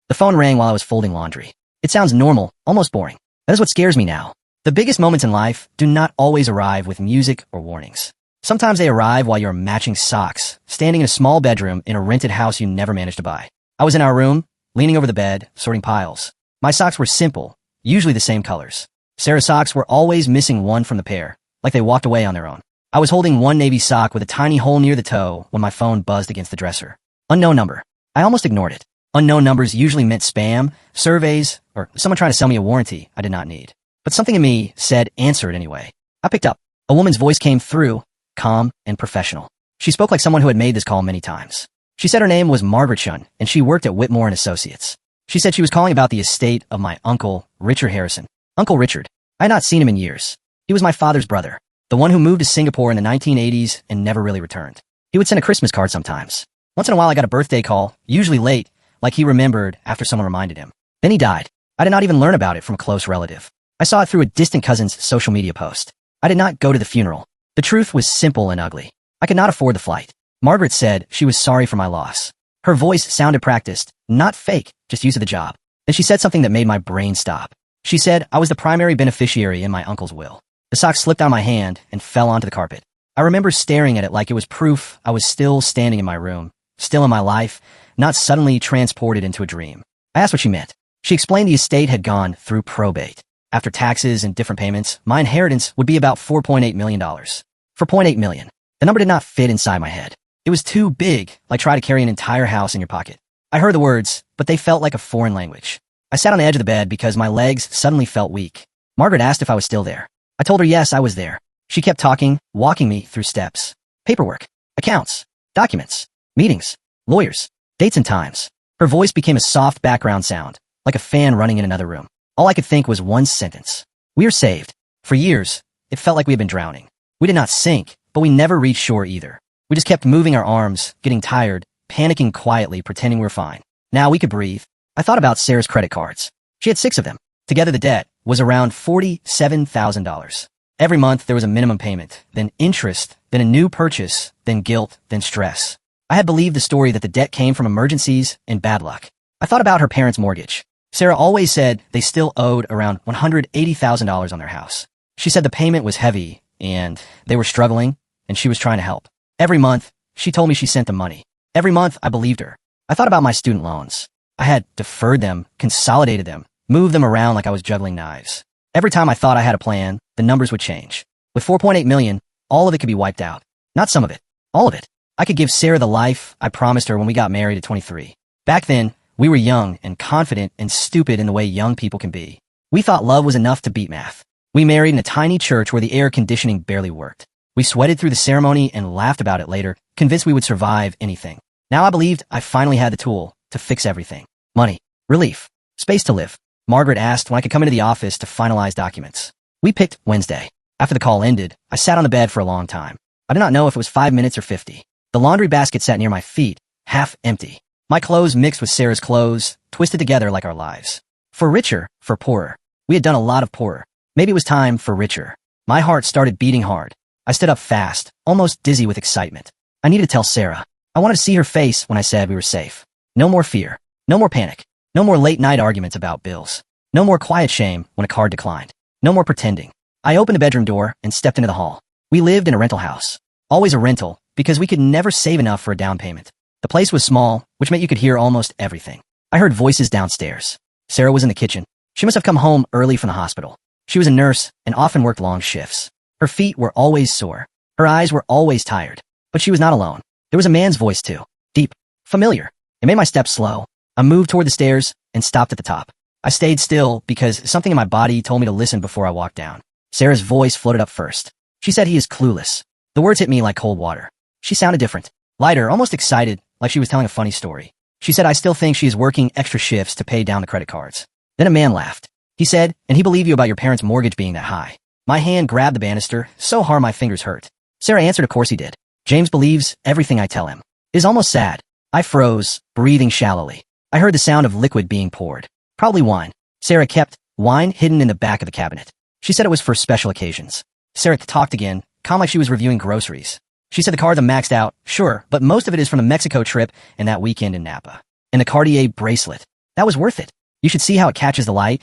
The phone rang while I was folding laundry. It sounds normal, almost boring. That is what scares me now. The biggest moments in life do not always arrive with music or warnings. Sometimes they arrive while you're matching socks, standing in a small bedroom in a rented house you never managed to buy. I was in our room, leaning over the bed, sorting piles. My socks were simple, usually the same colors. Sarah's socks were always missing one from the pair, like they walked away on their own. I was holding one navy sock with a tiny hole near the toe when my phone buzzed against the dresser. Unknown number. I almost ignored it. Unknown numbers usually meant spam, surveys, or someone trying to sell me a warranty I did not need. But something in me said answer it anyway. I picked up. A woman's voice came through, calm and professional. She spoke like someone who had made this call many times. She said her name was Margaret Shun, and she worked at Whitmore & Associates. She said she was calling about the estate of my uncle, Richard Harrison. Uncle Richard. I had not seen him in years. He was my father's brother, the one who moved to Singapore in the 1980s and never really returned. He would send a Christmas card sometimes. Once in a while I got a birthday call, usually late, like he remembered after someone reminded him. Then he died. I did not even learn about it from a close relative. I saw it through a distant cousin's social media post. I did not go to the funeral. The truth was simple and ugly. I could not afford the flight. Margaret said she was sorry for my loss. Her voice sounded practiced, not fake, just used to the job. Then she said something that made my brain stop. She said I was the primary beneficiary in my uncle's will. The sock slipped out of my hand and fell onto the carpet. I remember staring at it like it was proof I was still standing in my room, still in my life, not suddenly transported into a dream. I asked what she meant. She explained the estate had gone through probate. After taxes and different payments, my inheritance would be about $4.8 million. $4.8 million. The number did not fit inside my head. It was too big, like trying to carry an entire house in your pocket. I heard the words, but they felt like a foreign language. I sat on the edge of the bed because my legs suddenly felt weak. Margaret asked if I was still there. I told her yes, I was there. She kept talking, walking me through steps. Paperwork, accounts, documents, meetings, lawyers, dates and times. Her voice became a soft background sound, like a fan running in another room. All I could think was one sentence. We are saved. For years, it felt like we had been drowning. We did not sink, but we never reached shore either. We just kept moving our arms, getting tired, panicking quietly, pretending we're fine. Now we could breathe. I thought about Sarah's credit cards. She had 6 of them. Together the debt was around $47,000. Every month there was a minimum payment, then interest, then a new purchase, then guilt, then stress. I had believed the story that the debt came from emergencies and bad luck. I thought about her parents' mortgage. Sarah always said they still owed around $180,000 on their house. She said the payment was heavy, and they were struggling, and she was trying to help. Every month, she told me she sent them money. Every month, I believed her. I thought about my student loans. I had deferred them, consolidated them, moved them around like I was juggling knives. Every time I thought I had a plan, the numbers would change. With $4.8 million, all of it could be wiped out. Not some of it. All of it. I could give Sarah the life I promised her when we got married at 23. Back then, we were young and confident and stupid in the way young people can be. We thought love was enough to beat math. We married in a tiny church where the air conditioning barely worked. We sweated through the ceremony and laughed about it later, convinced we would survive anything. Now I believed I finally had the tool to fix everything. Money, relief, space to live. Margaret asked when I could come into the office to finalize documents. We picked Wednesday. After the call ended, I sat on the bed for a long time. I did not know if it was 5 minutes or 50. The laundry basket sat near my feet, half empty. My clothes mixed with Sarah's clothes, twisted together like our lives. For richer, for poorer. We had done a lot of poorer. Maybe it was time for richer. My heart started beating hard. I stood up fast, almost dizzy with excitement. I needed to tell Sarah. I wanted to see her face when I said we were safe. No more fear. No more panic. No more late-night arguments about bills. No more quiet shame when a card declined. No more pretending. I opened the bedroom door and stepped into the hall. We lived in a rental house. Always a rental, because we could never save enough for a down payment. The place was small, which meant you could hear almost everything. I heard voices downstairs. Sarah was in the kitchen. She must have come home early from the hospital. She was a nurse and often worked long shifts. Her feet were always sore. Her eyes were always tired. But she was not alone. There was a man's voice too. Deep. Familiar. It made my steps slow. I moved toward the stairs and stopped at the top. I stayed still because something in my body told me to listen before I walked down. Sarah's voice floated up first. She said he is clueless. The words hit me like cold water. She sounded different. Lighter, almost excited, like she was telling a funny story. She said I still think she is working extra shifts to pay down the credit cards. Then a man laughed. He said, and he believed you about your parents' mortgage being that high. My hand grabbed the banister, so hard my fingers hurt. Sarah answered of course he did. James believes everything I tell him. It is almost sad. I froze, breathing shallowly. I heard the sound of liquid being poured. Probably wine. Sarah kept wine hidden in the back of the cabinet. She said it was for special occasions. Sarah talked again, calm like she was reviewing groceries. She said the cards are maxed out, sure, but most of it is from the Mexico trip and that weekend in Napa. And the Cartier bracelet. That was worth it. You should see how it catches the light.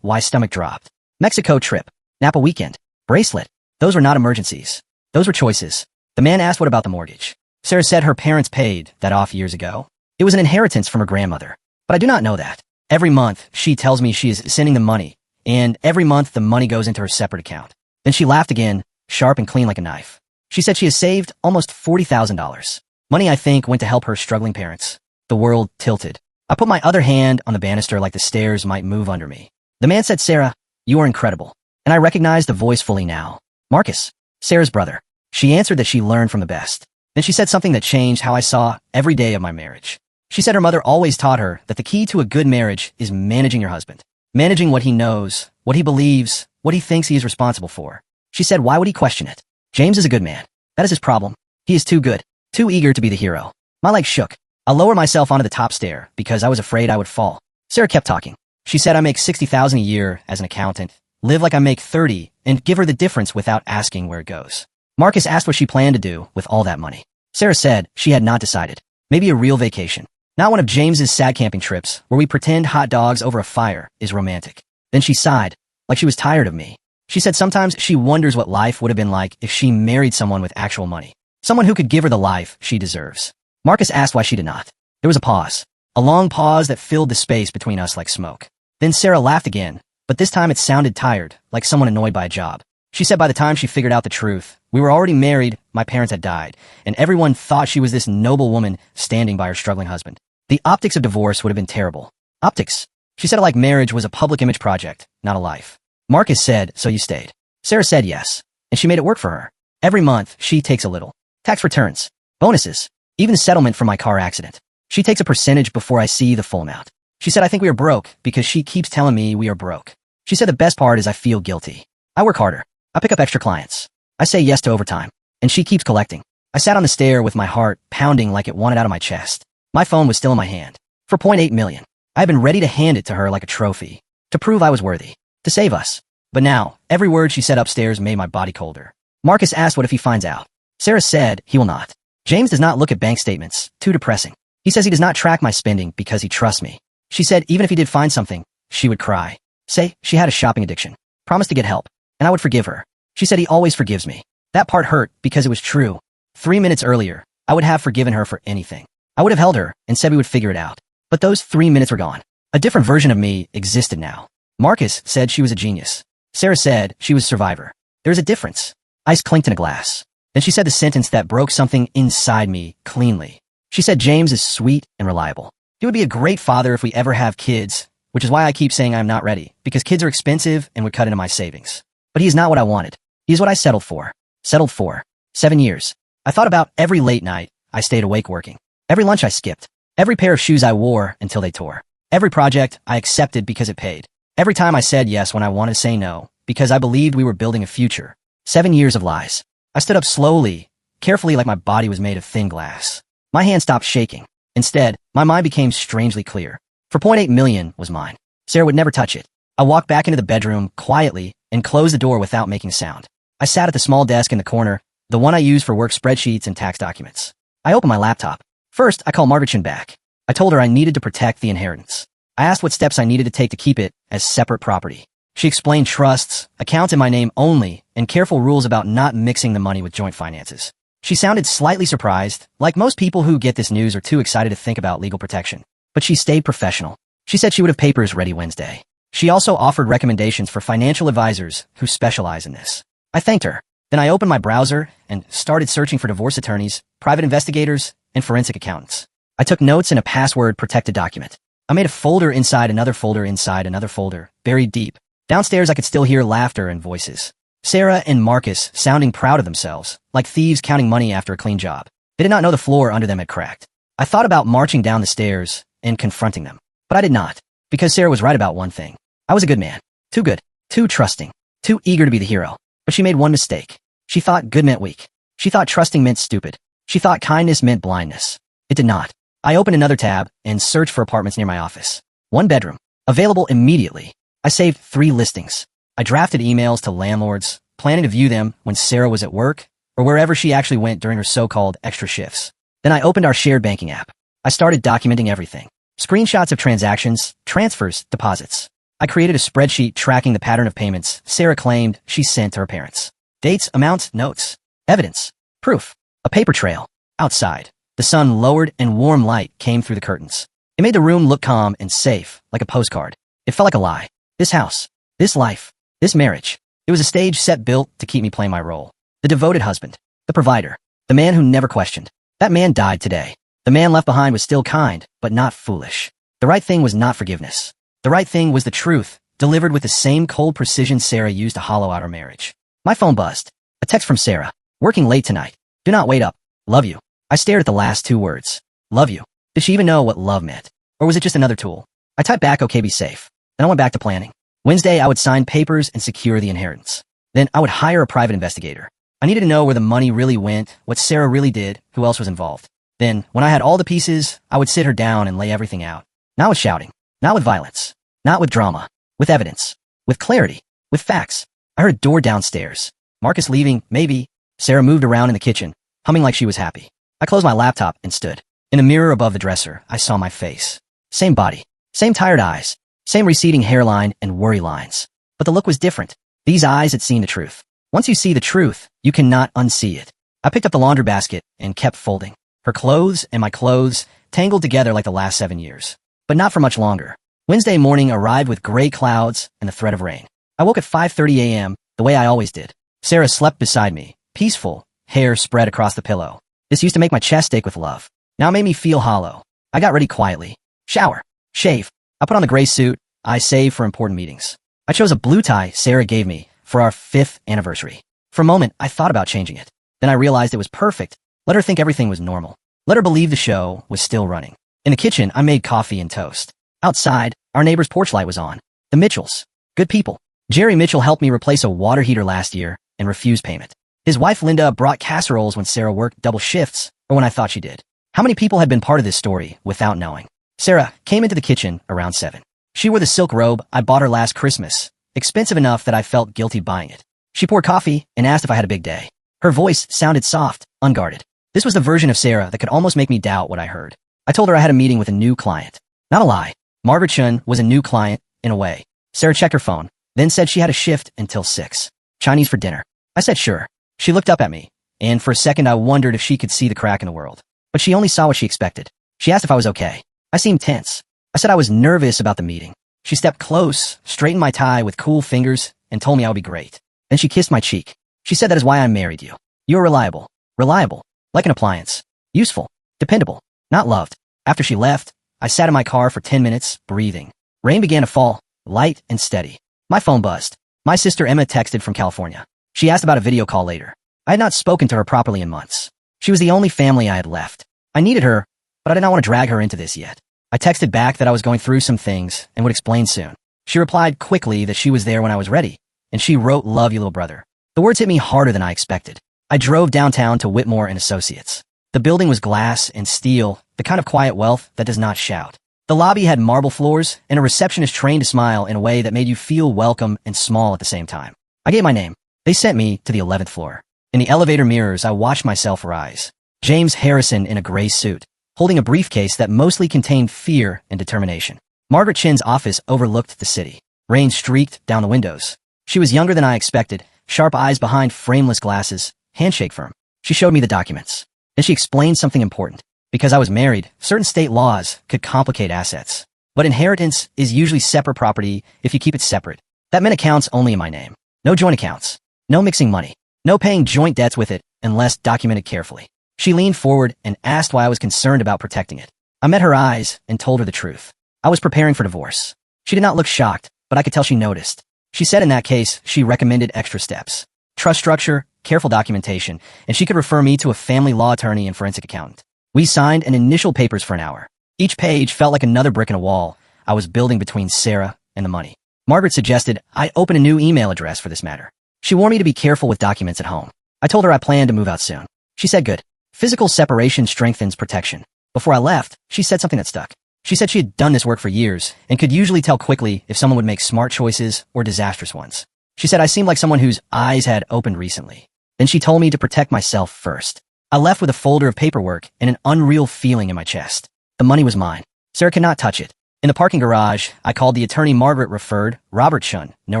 Why stomach dropped. Mexico trip. Napa weekend. Bracelet. Those were not emergencies. Those were choices. The man asked what about the mortgage. Sarah said her parents paid that off years ago. It was an inheritance from her grandmother. But I do not know that. Every month, she tells me she is sending them money, and every month the money goes into her separate account. Then she laughed again, sharp and clean like a knife. She said she has saved almost $40,000. Money, I think, went to help her struggling parents. The world tilted. I put my other hand on the banister like the stairs might move under me. The man said, Sarah, you are incredible. And I recognized the voice fully now. Marcus, Sarah's brother. She answered that she learned from the best. Then she said something that changed how I saw every day of my marriage. She said her mother always taught her that the key to a good marriage is managing your husband. Managing what he knows, what he believes, what he thinks he is responsible for. She said, why would he question it? James is a good man. That is his problem. He is too good, too eager to be the hero. My legs shook. I lowered myself onto the top stair because I was afraid I would fall. Sarah kept talking. She said I make $60,000 a year as an accountant, live like I make 30, and give her the difference without asking where it goes. Marcus asked what she planned to do with all that money. Sarah said she had not decided. Maybe a real vacation. Not one of James's sad camping trips where we pretend hot dogs over a fire is romantic. Then she sighed, like she was tired of me. She said sometimes she wonders what life would have been like if she married someone with actual money. Someone who could give her the life she deserves. Marcus asked why she did not. There was a pause. A long pause that filled the space between us like smoke. Then Sarah laughed again, but this time it sounded tired, like someone annoyed by a job. She said by the time she figured out the truth, we were already married, my parents had died, and everyone thought she was this noble woman standing by her struggling husband. The optics of divorce would have been terrible. Optics. She said it like marriage was a public image project, not a life. Marcus said, so you stayed. Sarah said yes, and she made it work for her. Every month, she takes a little. Tax returns, bonuses, even settlement for my car accident. She takes a percentage before I see the full amount. She said I think we are broke because she keeps telling me we are broke. She said the best part is I feel guilty. I work harder. I pick up extra clients. I say yes to overtime, and she keeps collecting. I sat on the stair with my heart pounding like it wanted out of my chest. My phone was still in my hand. For $0.8 million. I had been ready to hand it to her like a trophy, to prove I was worthy, to save us. But now, every word she said upstairs made my body colder. Marcus asked what if he finds out. Sarah said he will not. James does not look at bank statements, too depressing. He says he does not track my spending because he trusts me. She said even if he did find something, she would cry. Say she had a shopping addiction. Promised to get help, and I would forgive her. She said he always forgives me. That part hurt because it was true. 3 minutes earlier, I would have forgiven her for anything. I would have held her and said we would figure it out. But those 3 minutes were gone. A different version of me existed now. Marcus said she was a genius. Sarah said she was a survivor. There's a difference. Ice clinked in a glass. Then she said the sentence that broke something inside me cleanly. She said James is sweet and reliable. He would be a great father if we ever have kids, which is why I keep saying I'm not ready, because kids are expensive and would cut into my savings. But he is not what I wanted. He is what I settled for. Settled for. 7 years. I thought about every late night I stayed awake working. Every lunch I skipped. Every pair of shoes I wore until they tore. Every project I accepted because it paid. Every time I said yes when I wanted to say no, because I believed we were building a future. 7 years of lies. I stood up slowly, carefully like my body was made of thin glass. My hand stopped shaking. Instead, my mind became strangely clear. For $0.8 million was mine. Sarah would never touch it. I walked back into the bedroom quietly and closed the door without making a sound. I sat at the small desk in the corner, the one I use for work spreadsheets and tax documents. I opened my laptop. First, I called Margaret Chin back. I told her I needed to protect the inheritance. I asked what steps I needed to take to keep it as separate property. She explained trusts, accounts in my name only, and careful rules about not mixing the money with joint finances. She sounded slightly surprised, like most people who get this news are too excited to think about legal protection. But she stayed professional. She said she would have papers ready Wednesday. She also offered recommendations for financial advisors who specialize in this. I thanked her. Then I opened my browser and started searching for divorce attorneys, private investigators, and forensic accountants. I took notes in a password-protected document. I made a folder inside another folder, buried deep. Downstairs I could still hear laughter and voices. Sarah and Marcus sounding proud of themselves, like thieves counting money after a clean job. They did not know the floor under them had cracked. I thought about marching down the stairs and confronting them. But I did not, because Sarah was right about one thing. I was a good man. Too good, too trusting, too eager to be the hero. But she made one mistake. She thought good meant weak. She thought trusting meant stupid. She thought kindness meant blindness. It did not. I opened another tab and searched for apartments near my office. 1 bedroom. Available immediately. I saved 3 listings. I drafted emails to landlords, planning to view them when Sarah was at work or wherever she actually went during her so-called extra shifts. Then I opened our shared banking app. I started documenting everything. Screenshots of transactions, transfers, deposits. I created a spreadsheet tracking the pattern of payments Sarah claimed she sent to her parents. Dates, amounts, notes. Evidence. Proof. A paper trail. Outside. The sun lowered and warm light came through the curtains. It made the room look calm and safe, like a postcard. It felt like a lie. This house. This life. This marriage. It was a stage set built to keep me playing my role. The devoted husband. The provider. The man who never questioned. That man died today. The man left behind was still kind, but not foolish. The right thing was not forgiveness. The right thing was the truth, delivered with the same cold precision Sarah used to hollow out our marriage. My phone buzzed. A text from Sarah. Working late tonight. Do not wait up. Love you. I stared at the last two words. Love you. Did she even know what love meant? Or was it just another tool? I typed back, okay, be safe. Then I went back to planning. Wednesday, I would sign papers and secure the inheritance. Then I would hire a private investigator. I needed to know where the money really went, what Sarah really did, who else was involved. Then, when I had all the pieces, I would sit her down and lay everything out. Not with shouting. Not with violence. Not with drama. With evidence. With clarity. With facts. I heard a door downstairs. Marcus leaving, maybe. Sarah moved around in the kitchen, humming like she was happy. I closed my laptop and stood. In a mirror above the dresser, I saw my face. Same body. Same tired eyes. Same receding hairline and worry lines. But the look was different. These eyes had seen the truth. Once you see the truth, you cannot unsee it. I picked up the laundry basket and kept folding. Her clothes and my clothes tangled together like the last 7 years. But not for much longer. Wednesday morning arrived with gray clouds and the threat of rain. I woke at 5:30 a.m., the way I always did. Sarah slept beside me, peaceful, hair spread across the pillow. This used to make my chest ache with love. Now it made me feel hollow. I got ready quietly. Shower. Shave. I put on the gray suit I saved for important meetings. I chose a blue tie Sarah gave me for our 5th anniversary. For a moment, I thought about changing it. Then I realized it was perfect. Let her think everything was normal. Let her believe the show was still running. In the kitchen, I made coffee and toast. Outside, our neighbor's porch light was on. The Mitchells. Good people. Jerry Mitchell helped me replace a water heater last year and refused payment. His wife Linda brought casseroles when Sarah worked double shifts, or when I thought she did. How many people had been part of this story without knowing? Sarah came into the kitchen around 7. She wore the silk robe I bought her last Christmas, expensive enough that I felt guilty buying it. She poured coffee and asked if I had a big day. Her voice sounded soft, unguarded. This was the version of Sarah that could almost make me doubt what I heard. I told her I had a meeting with a new client. Not a lie. Margaret Chun was a new client, in a way. Sarah checked her phone, then said she had a shift until 6. Chinese for dinner. I said sure. She looked up at me, and for a second I wondered if she could see the crack in the world. But she only saw what she expected. She asked if I was okay. I seemed tense. I said I was nervous about the meeting. She stepped close, straightened my tie with cool fingers, and told me I would be great. Then she kissed my cheek. She said that is why I married you. You are reliable. Reliable. Like an appliance. Useful. Dependable. Not loved. After she left, I sat in my car for 10 minutes, breathing. Rain began to fall, light and steady. My phone buzzed. My sister Emma texted from California. She asked about a video call later. I had not spoken to her properly in months. She was the only family I had left. I needed her, but I did not want to drag her into this yet. I texted back that I was going through some things and would explain soon. She replied quickly that she was there when I was ready, and she wrote, "Love you, little brother." The words hit me harder than I expected. I drove downtown to Whitmore and Associates. The building was glass and steel, the kind of quiet wealth that does not shout. The lobby had marble floors and a receptionist trained to smile in a way that made you feel welcome and small at the same time. I gave my name. They sent me to the 11th floor. In the elevator mirrors, I watched myself rise. James Harrison in a gray suit, holding a briefcase that mostly contained fear and determination. Margaret Chin's office overlooked the city. Rain streaked down the windows. She was younger than I expected, sharp eyes behind frameless glasses, handshake firm. She showed me the documents. Then she explained something important. Because I was married, certain state laws could complicate assets. But inheritance is usually separate property if you keep it separate. That meant accounts only in my name. No joint accounts. No mixing money. No paying joint debts with it unless documented carefully. She leaned forward and asked why I was concerned about protecting it. I met her eyes and told her the truth. I was preparing for divorce. She did not look shocked, but I could tell she noticed. She said in that case, she recommended extra steps. Trust structure, careful documentation, and she could refer me to a family law attorney and forensic accountant. We signed and initialed papers for an hour. Each page felt like another brick in a wall I was building between Sarah and the money. Margaret suggested I open a new email address for this matter. She warned me to be careful with documents at home. I told her I planned to move out soon. She said good. Physical separation strengthens protection. Before I left, she said something that stuck. She said she had done this work for years and could usually tell quickly if someone would make smart choices or disastrous ones. She said I seemed like someone whose eyes had opened recently. Then she told me to protect myself first. I left with a folder of paperwork and an unreal feeling in my chest. The money was mine. Sarah could not touch it. In the parking garage, I called the attorney Margaret referred, Robert Chun, no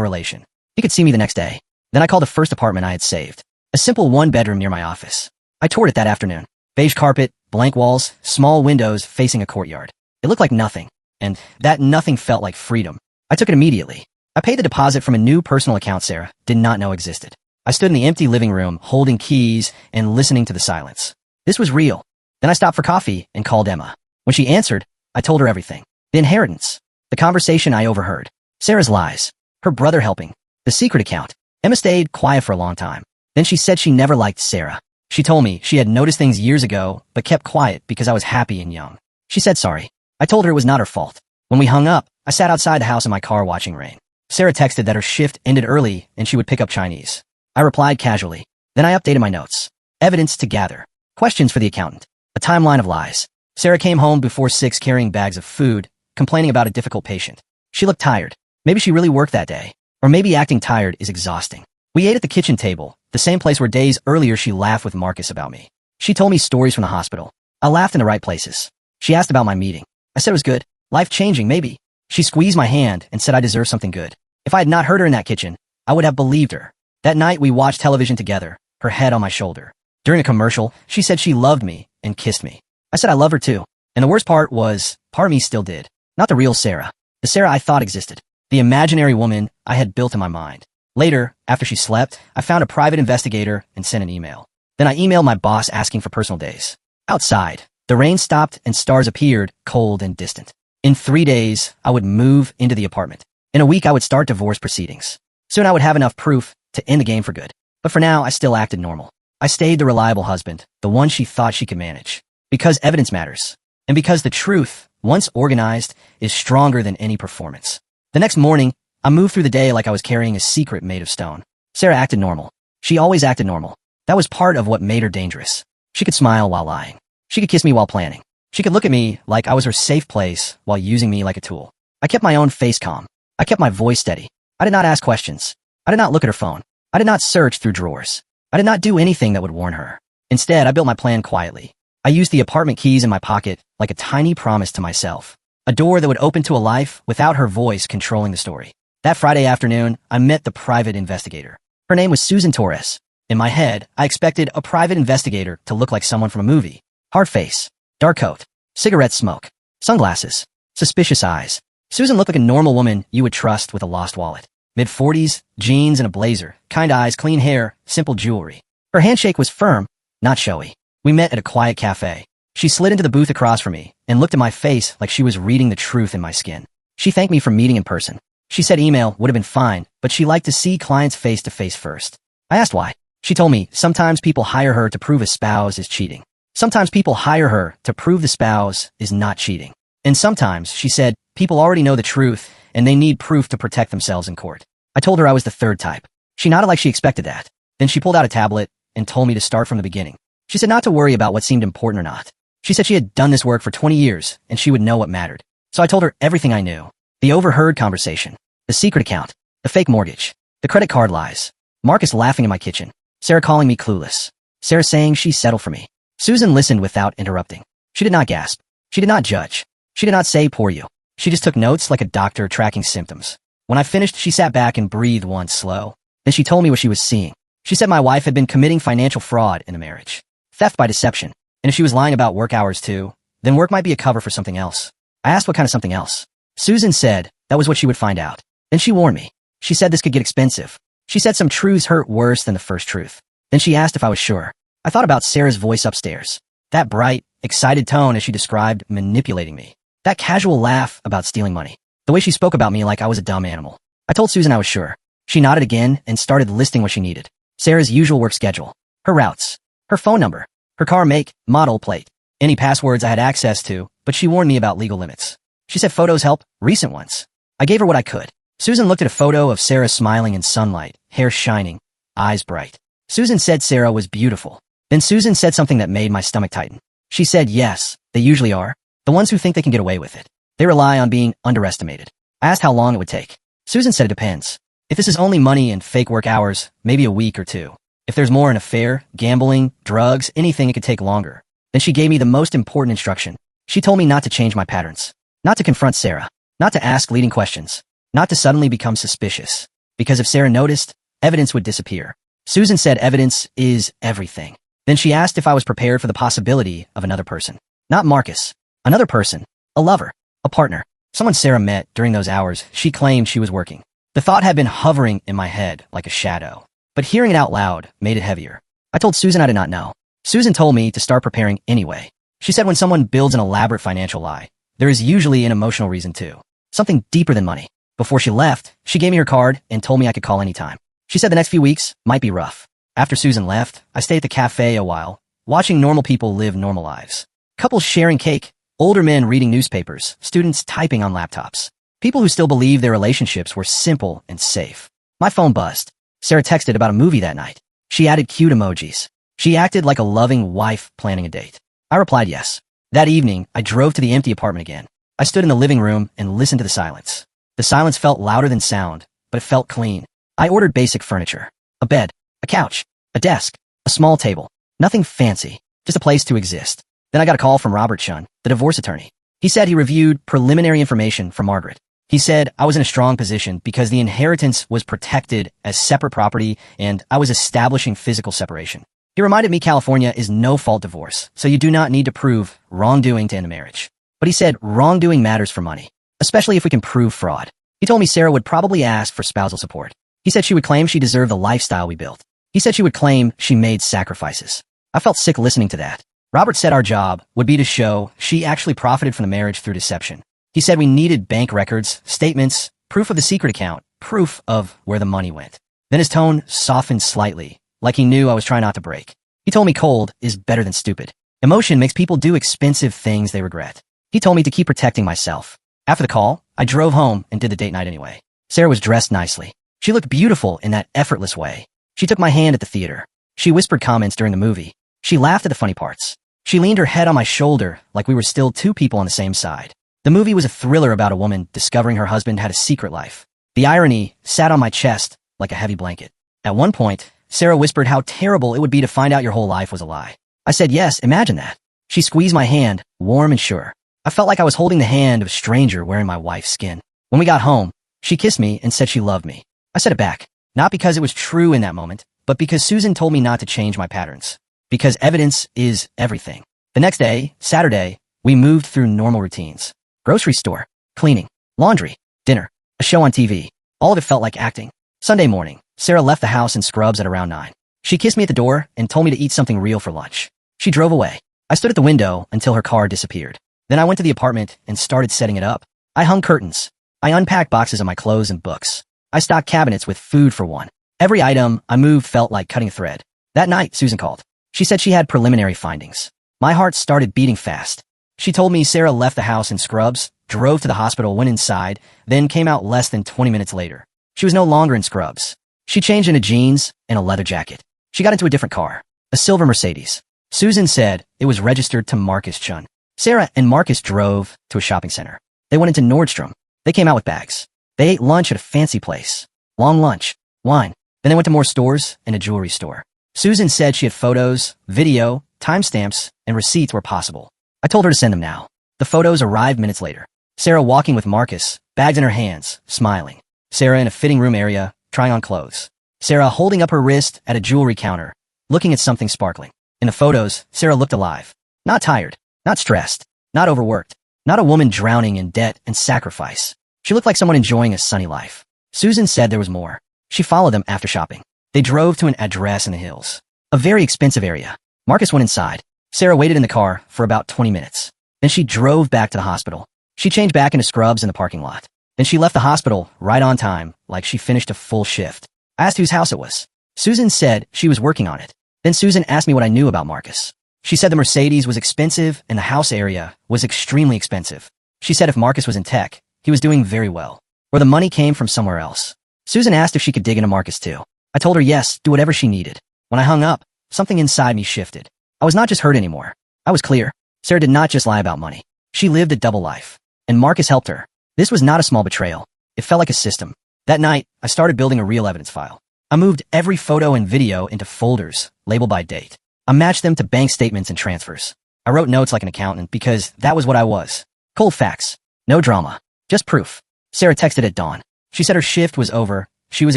relation. He could see me the next day. Then I called the first apartment I had saved. A simple one-bedroom near my office. I toured it that afternoon. Beige carpet, blank walls, small windows facing a courtyard. It looked like nothing, and that nothing felt like freedom. I took it immediately. I paid the deposit from a new personal account Sarah did not know existed. I stood in the empty living room, holding keys and listening to the silence. This was real. Then I stopped for coffee and called Emma. When she answered, I told her everything. The inheritance. The conversation I overheard. Sarah's lies. Her brother helping. The secret account. Emma stayed quiet for a long time. Then she said she never liked Sarah. She told me she had noticed things years ago, but kept quiet because I was happy and young. She said sorry. I told her it was not her fault. When we hung up, I sat outside the house in my car watching rain. Sarah texted that her shift ended early and she would pick up Chinese. I replied casually. Then I updated my notes. Evidence to gather. Questions for the accountant. A timeline of lies. Sarah came home before 6 carrying bags of food, complaining about a difficult patient. She looked tired. Maybe she really worked that day. Or maybe acting tired is exhausting. We ate at the kitchen table, the same place where days earlier she laughed with Marcus about me. She told me stories from the hospital. I laughed in the right places. She asked about my meeting. I said it was good. Life-changing, maybe. She squeezed my hand and said I deserved something good. If I had not heard her in that kitchen, I would have believed her. That night we watched television together, her head on my shoulder. During a commercial, she said she loved me and kissed me. I said I love her too. And the worst part was, part of me still did. Not the real Sarah. The Sarah I thought existed. The imaginary woman I had built in my mind. Later, after she slept, I found a private investigator and sent an email. Then I emailed my boss asking for personal days. Outside, the rain stopped and stars appeared, cold and distant. In 3 days, I would move into the apartment. In a week, I would start divorce proceedings. Soon I would have enough proof to end the game for good. But for now, I still acted normal. I stayed the reliable husband, the one she thought she could manage. Because evidence matters. And because the truth, once organized, is stronger than any performance. The next morning, I moved through the day like I was carrying a secret made of stone. Sarah acted normal. She always acted normal. That was part of what made her dangerous. She could smile while lying. She could kiss me while planning. She could look at me like I was her safe place while using me like a tool. I kept my own face calm. I kept my voice steady. I did not ask questions. I did not look at her phone. I did not search through drawers. I did not do anything that would warn her. Instead, I built my plan quietly. I used the apartment keys in my pocket like a tiny promise to myself. A door that would open to a life without her voice controlling the story. That Friday afternoon, I met the private investigator. Her name was Susan Torres. In my head, I expected a private investigator to look like someone from a movie. Hard face, dark coat, cigarette smoke, sunglasses, suspicious eyes. Susan looked like a normal woman you would trust with a lost wallet. Mid-40s, jeans and a blazer, kind eyes, clean hair, simple jewelry. Her handshake was firm, not showy. We met at a quiet cafe. She slid into the booth across from me and looked at my face like she was reading the truth in my skin. She thanked me for meeting in person. She said email would have been fine, but she liked to see clients face-to-face first. I asked why. She told me sometimes people hire her to prove a spouse is cheating. Sometimes people hire her to prove the spouse is not cheating. And sometimes, she said, people already know the truth and they need proof to protect themselves in court. I told her I was the third type. She nodded like she expected that. Then she pulled out a tablet and told me to start from the beginning. She said not to worry about what seemed important or not. She said she had done this work for 20 years and she would know what mattered. So I told her everything I knew. The overheard conversation. The secret account. The fake mortgage. The credit card lies. Marcus laughing in my kitchen. Sarah calling me clueless. Sarah saying she settled for me. Susan listened without interrupting. She did not gasp. She did not judge. She did not say poor you. She just took notes like a doctor tracking symptoms. When I finished, she sat back and breathed once slow. Then she told me what she was seeing. She said my wife had been committing financial fraud in the marriage. Theft by deception. And if she was lying about work hours too, then work might be a cover for something else. I asked what kind of something else. Susan said that was what she would find out. Then she warned me. She said this could get expensive. She said some truths hurt worse than the first truth. Then she asked if I was sure. I thought about Sarah's voice upstairs. That bright, excited tone as she described manipulating me. That casual laugh about stealing money. The way she spoke about me like I was a dumb animal. I told Susan I was sure. She nodded again and started listing what she needed. Sarah's usual work schedule. Her routes. Her phone number. Her car make, model, plate. Any passwords I had access to, but she warned me about legal limits. She said photos help, recent ones. I gave her what I could. Susan looked at a photo of Sarah smiling in sunlight, hair shining, eyes bright. Susan said Sarah was beautiful. Then Susan said something that made my stomach tighten. She said yes, they usually are. The ones who think they can get away with it. They rely on being underestimated. I asked how long it would take. Susan said it depends. If this is only money and fake work hours, maybe a week or two. If there's more an affair, gambling, drugs, anything, it could take longer. Then she gave me the most important instruction. She told me not to change my patterns. Not to confront Sarah. Not to ask leading questions. Not to suddenly become suspicious. Because if Sarah noticed, evidence would disappear. Susan said evidence is everything. Then she asked if I was prepared for the possibility of another person. Not Marcus. Another person. A lover. A partner. Someone Sarah met during those hours she claimed she was working. The thought had been hovering in my head like a shadow. But hearing it out loud made it heavier. I told Susan I did not know. Susan told me to start preparing anyway. She said when someone builds an elaborate financial lie, there is usually an emotional reason too. Something deeper than money. Before she left, she gave me her card and told me I could call anytime. She said the next few weeks might be rough. After Susan left, I stayed at the cafe a while, watching normal people live normal lives. Couples sharing cake, older men reading newspapers, students typing on laptops. People who still believed their relationships were simple and safe. My phone buzzed. Sarah texted about a movie that night. She added cute emojis. She acted like a loving wife planning a date. I replied yes. That evening, I drove to the empty apartment again. I stood in the living room and listened to the silence. The silence felt louder than sound, but it felt clean. I ordered basic furniture. A bed, a couch, a desk, a small table. Nothing fancy, just a place to exist. Then I got a call from Robert Chun, the divorce attorney. He said he reviewed preliminary information for Margaret. He said I was in a strong position because the inheritance was protected as separate property and I was establishing physical separation. He reminded me California is no-fault divorce, so you do not need to prove wrongdoing to end a marriage. But he said wrongdoing matters for money, especially if we can prove fraud. He told me Sarah would probably ask for spousal support. He said she would claim she deserved the lifestyle we built. He said she would claim she made sacrifices. I felt sick listening to that. Robert said our job would be to show she actually profited from the marriage through deception. He said we needed bank records, statements, proof of the secret account, proof of where the money went. Then his tone softened slightly, like he knew I was trying not to break. He told me cold is better than stupid. Emotion makes people do expensive things they regret. He told me to keep protecting myself. After the call, I drove home and did the date night anyway. Sarah was dressed nicely. She looked beautiful in that effortless way. She took my hand at the theater. She whispered comments during the movie. She laughed at the funny parts. She leaned her head on my shoulder like we were still two people on the same side. The movie was a thriller about a woman discovering her husband had a secret life. The irony sat on my chest like a heavy blanket. At one point, Sarah whispered how terrible it would be to find out your whole life was a lie. I said, yes, imagine that. She squeezed my hand, warm and sure. I felt like I was holding the hand of a stranger wearing my wife's skin. When we got home, she kissed me and said she loved me. I said it back, not because it was true in that moment, but because Susan told me not to change my patterns. Because evidence is everything. The next day, Saturday, we moved through normal routines. Grocery store, cleaning, laundry, dinner, a show on TV. All of it felt like acting. Sunday morning, Sarah left the house in scrubs at around 9. She kissed me at the door and told me to eat something real for lunch. She drove away. I stood at the window until her car disappeared. Then I went to the apartment and started setting it up. I hung curtains. I unpacked boxes of my clothes and books. I stocked cabinets with food for one. Every item I moved felt like cutting a thread. That night, Susan called. She said she had preliminary findings. My heart started beating fast. She told me Sarah left the house in scrubs, drove to the hospital, went inside, then came out less than 20 minutes later. She was no longer in scrubs. She changed into jeans and a leather jacket. She got into a different car, a silver Mercedes. Susan said it was registered to Marcus Chun. Sarah and Marcus drove to a shopping center. They went into Nordstrom. They came out with bags. They ate lunch at a fancy place. Long lunch, wine. Then they went to more stores and a jewelry store. Susan said she had photos, video, timestamps, and receipts where possible. I told her to send them now. The photos arrived minutes later. Sarah walking with Marcus, bags in her hands, smiling. Sarah in a fitting room area, trying on clothes. Sarah holding up her wrist at a jewelry counter, looking at something sparkling. In the photos, Sarah looked alive. Not tired, not stressed, not overworked, not a woman drowning in debt and sacrifice. She looked like someone enjoying a sunny life. Susan said there was more. She followed them after shopping. They drove to an address in the hills. A very expensive area. Marcus went inside. Sarah waited in the car for about 20 minutes. Then she drove back to the hospital. She changed back into scrubs in the parking lot. Then she left the hospital right on time, like she finished a full shift. I asked whose house it was. Susan said she was working on it. Then Susan asked me what I knew about Marcus. She said the Mercedes was expensive and the house area was extremely expensive. She said if Marcus was in tech, he was doing very well. Or the money came from somewhere else. Susan asked if she could dig into Marcus too. I told her yes, do whatever she needed. When I hung up, something inside me shifted. I was not just hurt anymore. I was clear. Sarah did not just lie about money. She lived a double life. And Marcus helped her. This was not a small betrayal. It felt like a system. That night, I started building a real evidence file. I moved every photo and video into folders, labeled by date. I matched them to bank statements and transfers. I wrote notes like an accountant because that was what I was. Cold facts. No drama. Just proof. Sarah texted at dawn. She said her shift was over. She was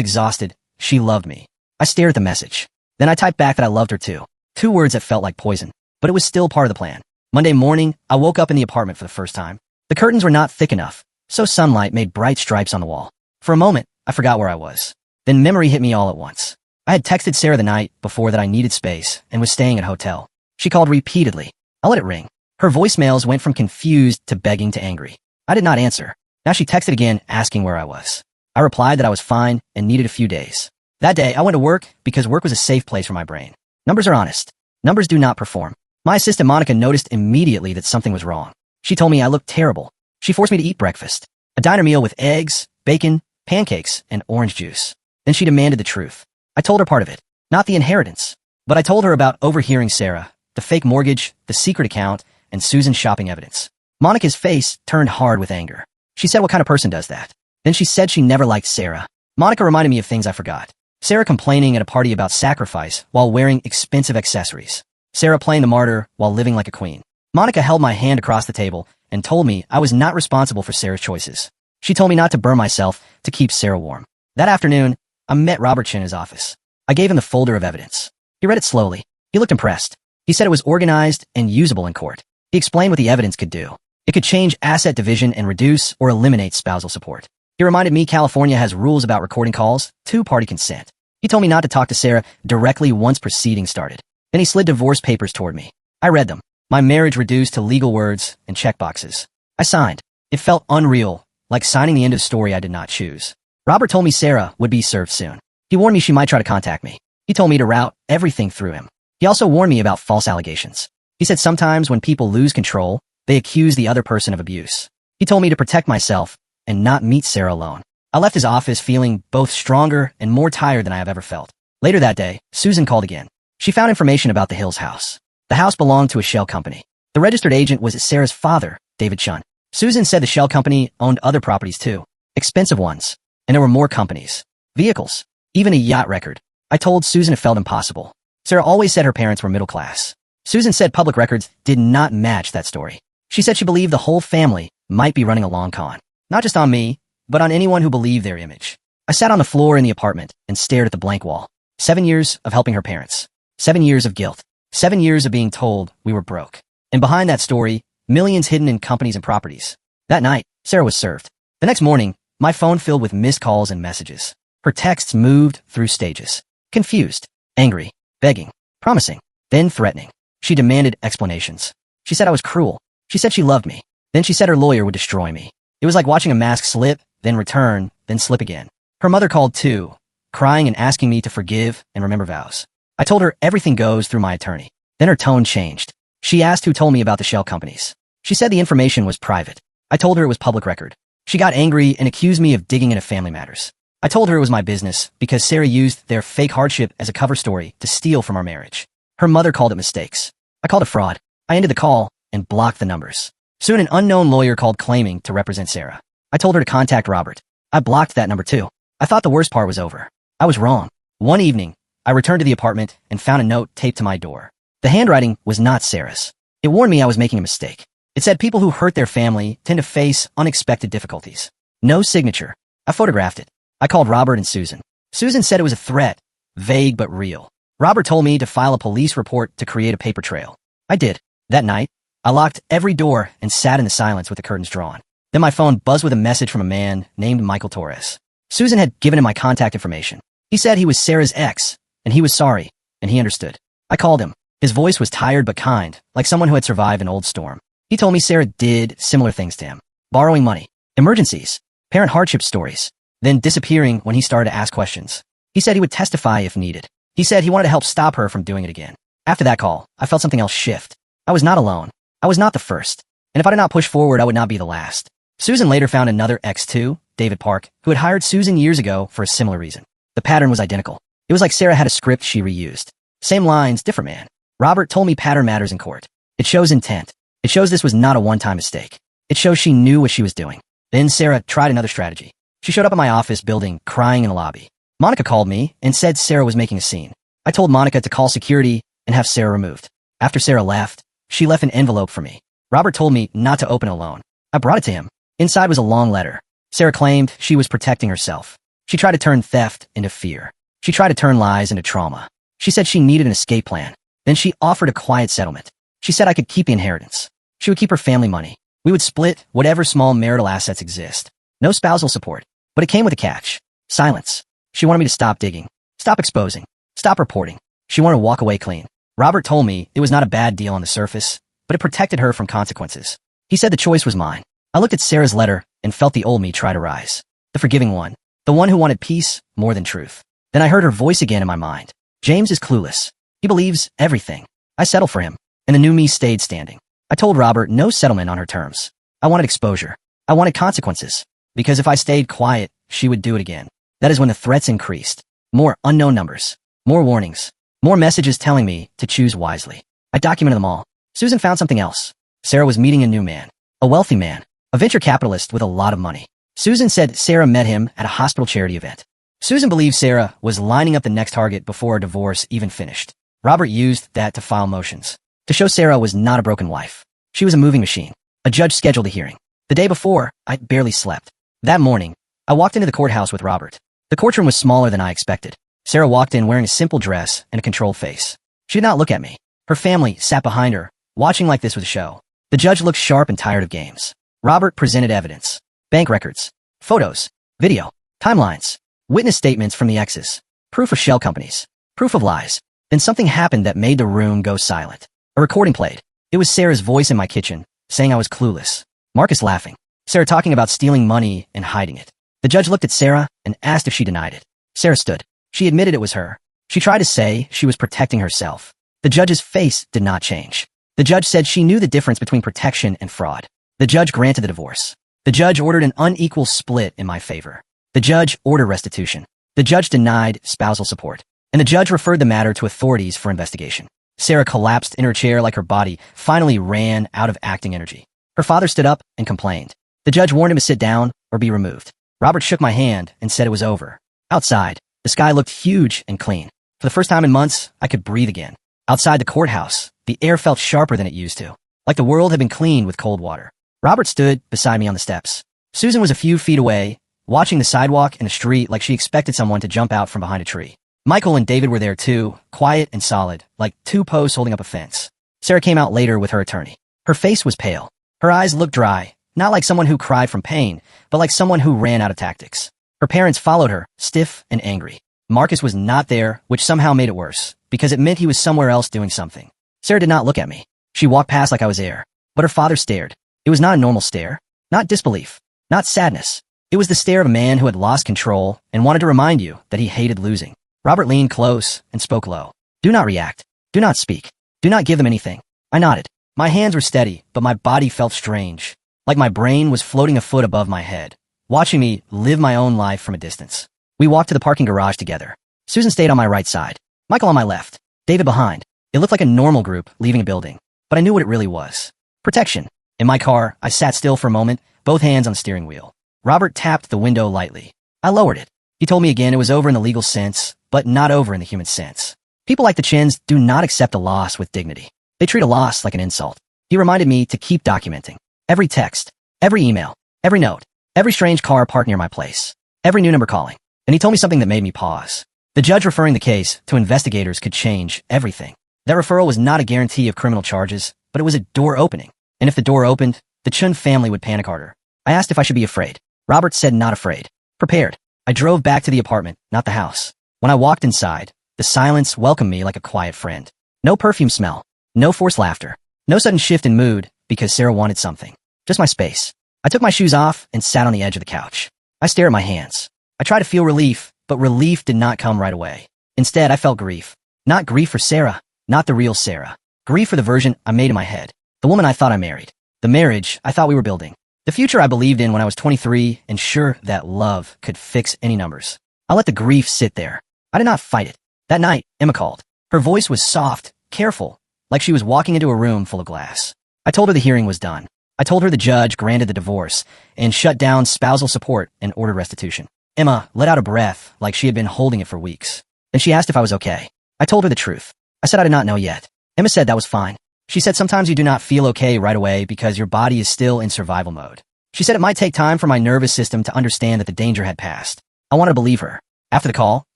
exhausted. She loved me. I stared at the message. Then I typed back that I loved her too. 2 words that felt like poison. But it was still part of the plan. Monday morning, I woke up in the apartment for the first time. The curtains were not thick enough, so sunlight made bright stripes on the wall. For a moment, I forgot where I was. Then memory hit me all at once. I had texted Sarah the night before that I needed space and was staying at a hotel. She called repeatedly. I let it ring. Her voicemails went from confused to begging to angry. I did not answer. Now she texted again asking where I was. I replied that I was fine and needed a few days. That day, I went to work because work was a safe place for my brain. Numbers are honest. Numbers do not perform. My assistant Monica noticed immediately that something was wrong. She told me I looked terrible. She forced me to eat breakfast. A diner meal with eggs, bacon, pancakes, and orange juice. Then she demanded the truth. I told her part of it. Not the inheritance. But I told her about overhearing Sarah, the fake mortgage, the secret account, and Susan's shopping evidence. Monica's face turned hard with anger. She said, what kind of person does that? Then she said she never liked Sarah. Monica reminded me of things I forgot. Sarah complaining at a party about sacrifice while wearing expensive accessories. Sarah playing the martyr while living like a queen. Monica held my hand across the table and told me I was not responsible for Sarah's choices. She told me not to burn myself to keep Sarah warm. That afternoon, I met Robert Chin in his office. I gave him the folder of evidence. He read it slowly. He looked impressed. He said it was organized and usable in court. He explained what the evidence could do. It could change asset division and reduce or eliminate spousal support. He reminded me California has rules about recording calls, 2-party consent. He told me not to talk to Sarah directly once proceedings started. Then he slid divorce papers toward me. I read them. My marriage reduced to legal words and checkboxes. I signed. It felt unreal, like signing the end of a story I did not choose. Robert told me Sarah would be served soon. He warned me she might try to contact me. He told me to route everything through him. He also warned me about false allegations. He said sometimes when people lose control, they accuse the other person of abuse. He told me to protect myself and not meet Sarah alone. I left his office feeling both stronger and more tired than I have ever felt. Later that day, Susan called again. She found information about the Hills house. The house belonged to a shell company. The registered agent was Sarah's father, David Chun. Susan said the shell company owned other properties too. Expensive ones. And there were more companies. Vehicles. Even a yacht record. I told Susan it felt impossible. Sarah always said her parents were middle class. Susan said public records did not match that story. She said she believed the whole family might be running a long con. Not just on me, but on anyone who believed their image. I sat on the floor in the apartment and stared at the blank wall. 7 years of helping her parents. 7 years of guilt. 7 years of being told we were broke. And behind that story, millions hidden in companies and properties. That night, Sarah was served. The next morning, my phone filled with missed calls and messages. Her texts moved through stages. Confused, angry, begging, promising, then threatening. She demanded explanations. She said I was cruel. She said she loved me. Then she said her lawyer would destroy me. It was like watching a mask slip, then return, then slip again. Her mother called too, crying and asking me to forgive and remember vows. I told her everything goes through my attorney. Then her tone changed. She asked who told me about the shell companies. She said the information was private. I told her it was public record. She got angry and accused me of digging into family matters. I told her it was my business because Sarah used their fake hardship as a cover story to steal from our marriage. Her mother called it mistakes. I called it fraud. I ended the call and blocked the numbers. Soon an unknown lawyer called claiming to represent Sarah. I told her to contact Robert. I blocked that number too. I thought the worst part was over. I was wrong. One evening, I returned to the apartment and found a note taped to my door. The handwriting was not Sarah's. It warned me I was making a mistake. It said people who hurt their family tend to face unexpected difficulties. No signature. I photographed it. I called Robert and Susan. Susan said it was a threat, vague but real. Robert told me to file a police report to create a paper trail. I did. That night, I locked every door and sat in the silence with the curtains drawn. Then my phone buzzed with a message from a man named Michael Torres. Susan had given him my contact information. He said he was Sarah's ex, and he was sorry, and he understood. I called him. His voice was tired but kind, like someone who had survived an old storm. He told me Sarah did similar things to him. Borrowing money, emergencies, parent hardship stories, then disappearing when he started to ask questions. He said he would testify if needed. He said he wanted to help stop her from doing it again. After that call, I felt something else shift. I was not alone. I was not the first. And if I did not push forward, I would not be the last. Susan later found another ex too, David Park, who had hired Susan years ago for a similar reason. The pattern was identical. It was like Sarah had a script she reused. Same lines, different man. Robert told me pattern matters in court. It shows intent. It shows this was not a one-time mistake. It shows she knew what she was doing. Then Sarah tried another strategy. She showed up at my office building, crying in the lobby. Monica called me and said Sarah was making a scene. I told Monica to call security and have Sarah removed. After Sarah left, she left an envelope for me. Robert told me not to open it alone. I brought it to him. Inside was a long letter. Sarah claimed she was protecting herself. She tried to turn theft into fear. She tried to turn lies into trauma. She said she needed an escape plan. Then she offered a quiet settlement. She said I could keep the inheritance. She would keep her family money. We would split whatever small marital assets exist. No spousal support. But it came with a catch. Silence. She wanted me to stop digging. Stop exposing. Stop reporting. She wanted to walk away clean. Robert told me it was not a bad deal on the surface, but it protected her from consequences. He said the choice was mine. I looked at Sarah's letter and felt the old me try to rise. The forgiving one. The one who wanted peace more than truth. Then I heard her voice again in my mind. James is clueless. He believes everything. I settled for him, and the new me stayed standing. I told Robert no settlement on her terms. I wanted exposure. I wanted consequences. Because if I stayed quiet, she would do it again. That is when the threats increased. More unknown numbers. More warnings. More messages telling me to choose wisely. I documented them all. Susan found something else. Sarah was meeting a new man. A wealthy man. A venture capitalist with a lot of money. Susan said Sarah met him at a hospital charity event. Susan believed Sarah was lining up the next target before her divorce even finished. Robert used that to file motions. To show Sarah was not a broken wife. She was a moving machine. A judge scheduled a hearing. The day before, I barely slept. That morning, I walked into the courthouse with Robert. The courtroom was smaller than I expected. Sarah walked in wearing a simple dress and a controlled face. She did not look at me. Her family sat behind her, watching like this was a show. The judge looked sharp and tired of games. Robert presented evidence. Bank records. Photos. Video. Timelines. Witness statements from the exes. Proof of shell companies. Proof of lies. Then something happened that made the room go silent. A recording played. It was Sarah's voice in my kitchen, saying I was clueless. Marcus laughing. Sarah talking about stealing money and hiding it. The judge looked at Sarah and asked if she denied it. Sarah stood. She admitted it was her. She tried to say she was protecting herself. The judge's face did not change. The judge said she knew the difference between protection and fraud. The judge granted the divorce. The judge ordered an unequal split in my favor. The judge ordered restitution. The judge denied spousal support. And the judge referred the matter to authorities for investigation. Sarah collapsed in her chair like her body finally ran out of acting energy. Her father stood up and complained. The judge warned him to sit down or be removed. Robert shook my hand and said it was over. Outside, the sky looked huge and clean. For the first time in months, I could breathe again. Outside the courthouse, the air felt sharper than it used to, like the world had been cleaned with cold water. Robert stood beside me on the steps. Susan was a few feet away, watching the sidewalk and the street like she expected someone to jump out from behind a tree. Michael and David were there too, quiet and solid, like two posts holding up a fence. Sarah came out later with her attorney. Her face was pale. Her eyes looked dry, not like someone who cried from pain, but like someone who ran out of tactics. Her parents followed her, stiff and angry. Marcus was not there, which somehow made it worse, because it meant he was somewhere else doing something. Sarah did not look at me. She walked past like I was air. But her father stared. It was not a normal stare. Not disbelief. Not sadness. It was the stare of a man who had lost control and wanted to remind you that he hated losing. Robert leaned close and spoke low. Do not react. Do not speak. Do not give them anything. I nodded. My hands were steady, but my body felt strange. Like my brain was floating a foot above my head, watching me live my own life from a distance. We walked to the parking garage together. Susan stayed on my right side. Michael on my left. David behind. It looked like a normal group leaving a building, but I knew what it really was. Protection. In my car, I sat still for a moment, both hands on the steering wheel. Robert tapped the window lightly. I lowered it. He told me again it was over in the legal sense, but not over in the human sense. People like the Chins do not accept a loss with dignity. They treat a loss like an insult. He reminded me to keep documenting. Every text, every email, every note, every strange car parked near my place, every new number calling. And he told me something that made me pause. The judge referring the case to investigators could change everything. That referral was not a guarantee of criminal charges, but it was a door opening. And if the door opened, the Chun family would panic harder. I asked if I should be afraid. Robert said not afraid. Prepared. I drove back to the apartment, not the house. When I walked inside, the silence welcomed me like a quiet friend. No perfume smell. No forced laughter. No sudden shift in mood because Sarah wanted something. Just my space. I took my shoes off and sat on the edge of the couch. I stared at my hands. I tried to feel relief, but relief did not come right away. Instead, I felt grief. Not grief for Sarah, not the real Sarah. Grief for the version I made in my head. The woman I thought I married. The marriage I thought we were building. The future I believed in when I was 23 and sure that love could fix any numbers. I let the grief sit there. I did not fight it. That night, Emma called. Her voice was soft, careful, like she was walking into a room full of glass. I told her the hearing was done. I told her the judge granted the divorce and shut down spousal support and ordered restitution. Emma let out a breath like she had been holding it for weeks. Then she asked if I was okay. I told her the truth. I said I did not know yet. Emma said that was fine. She said sometimes you do not feel okay right away because your body is still in survival mode. She said it might take time for my nervous system to understand that the danger had passed. I wanted to believe her. After the call,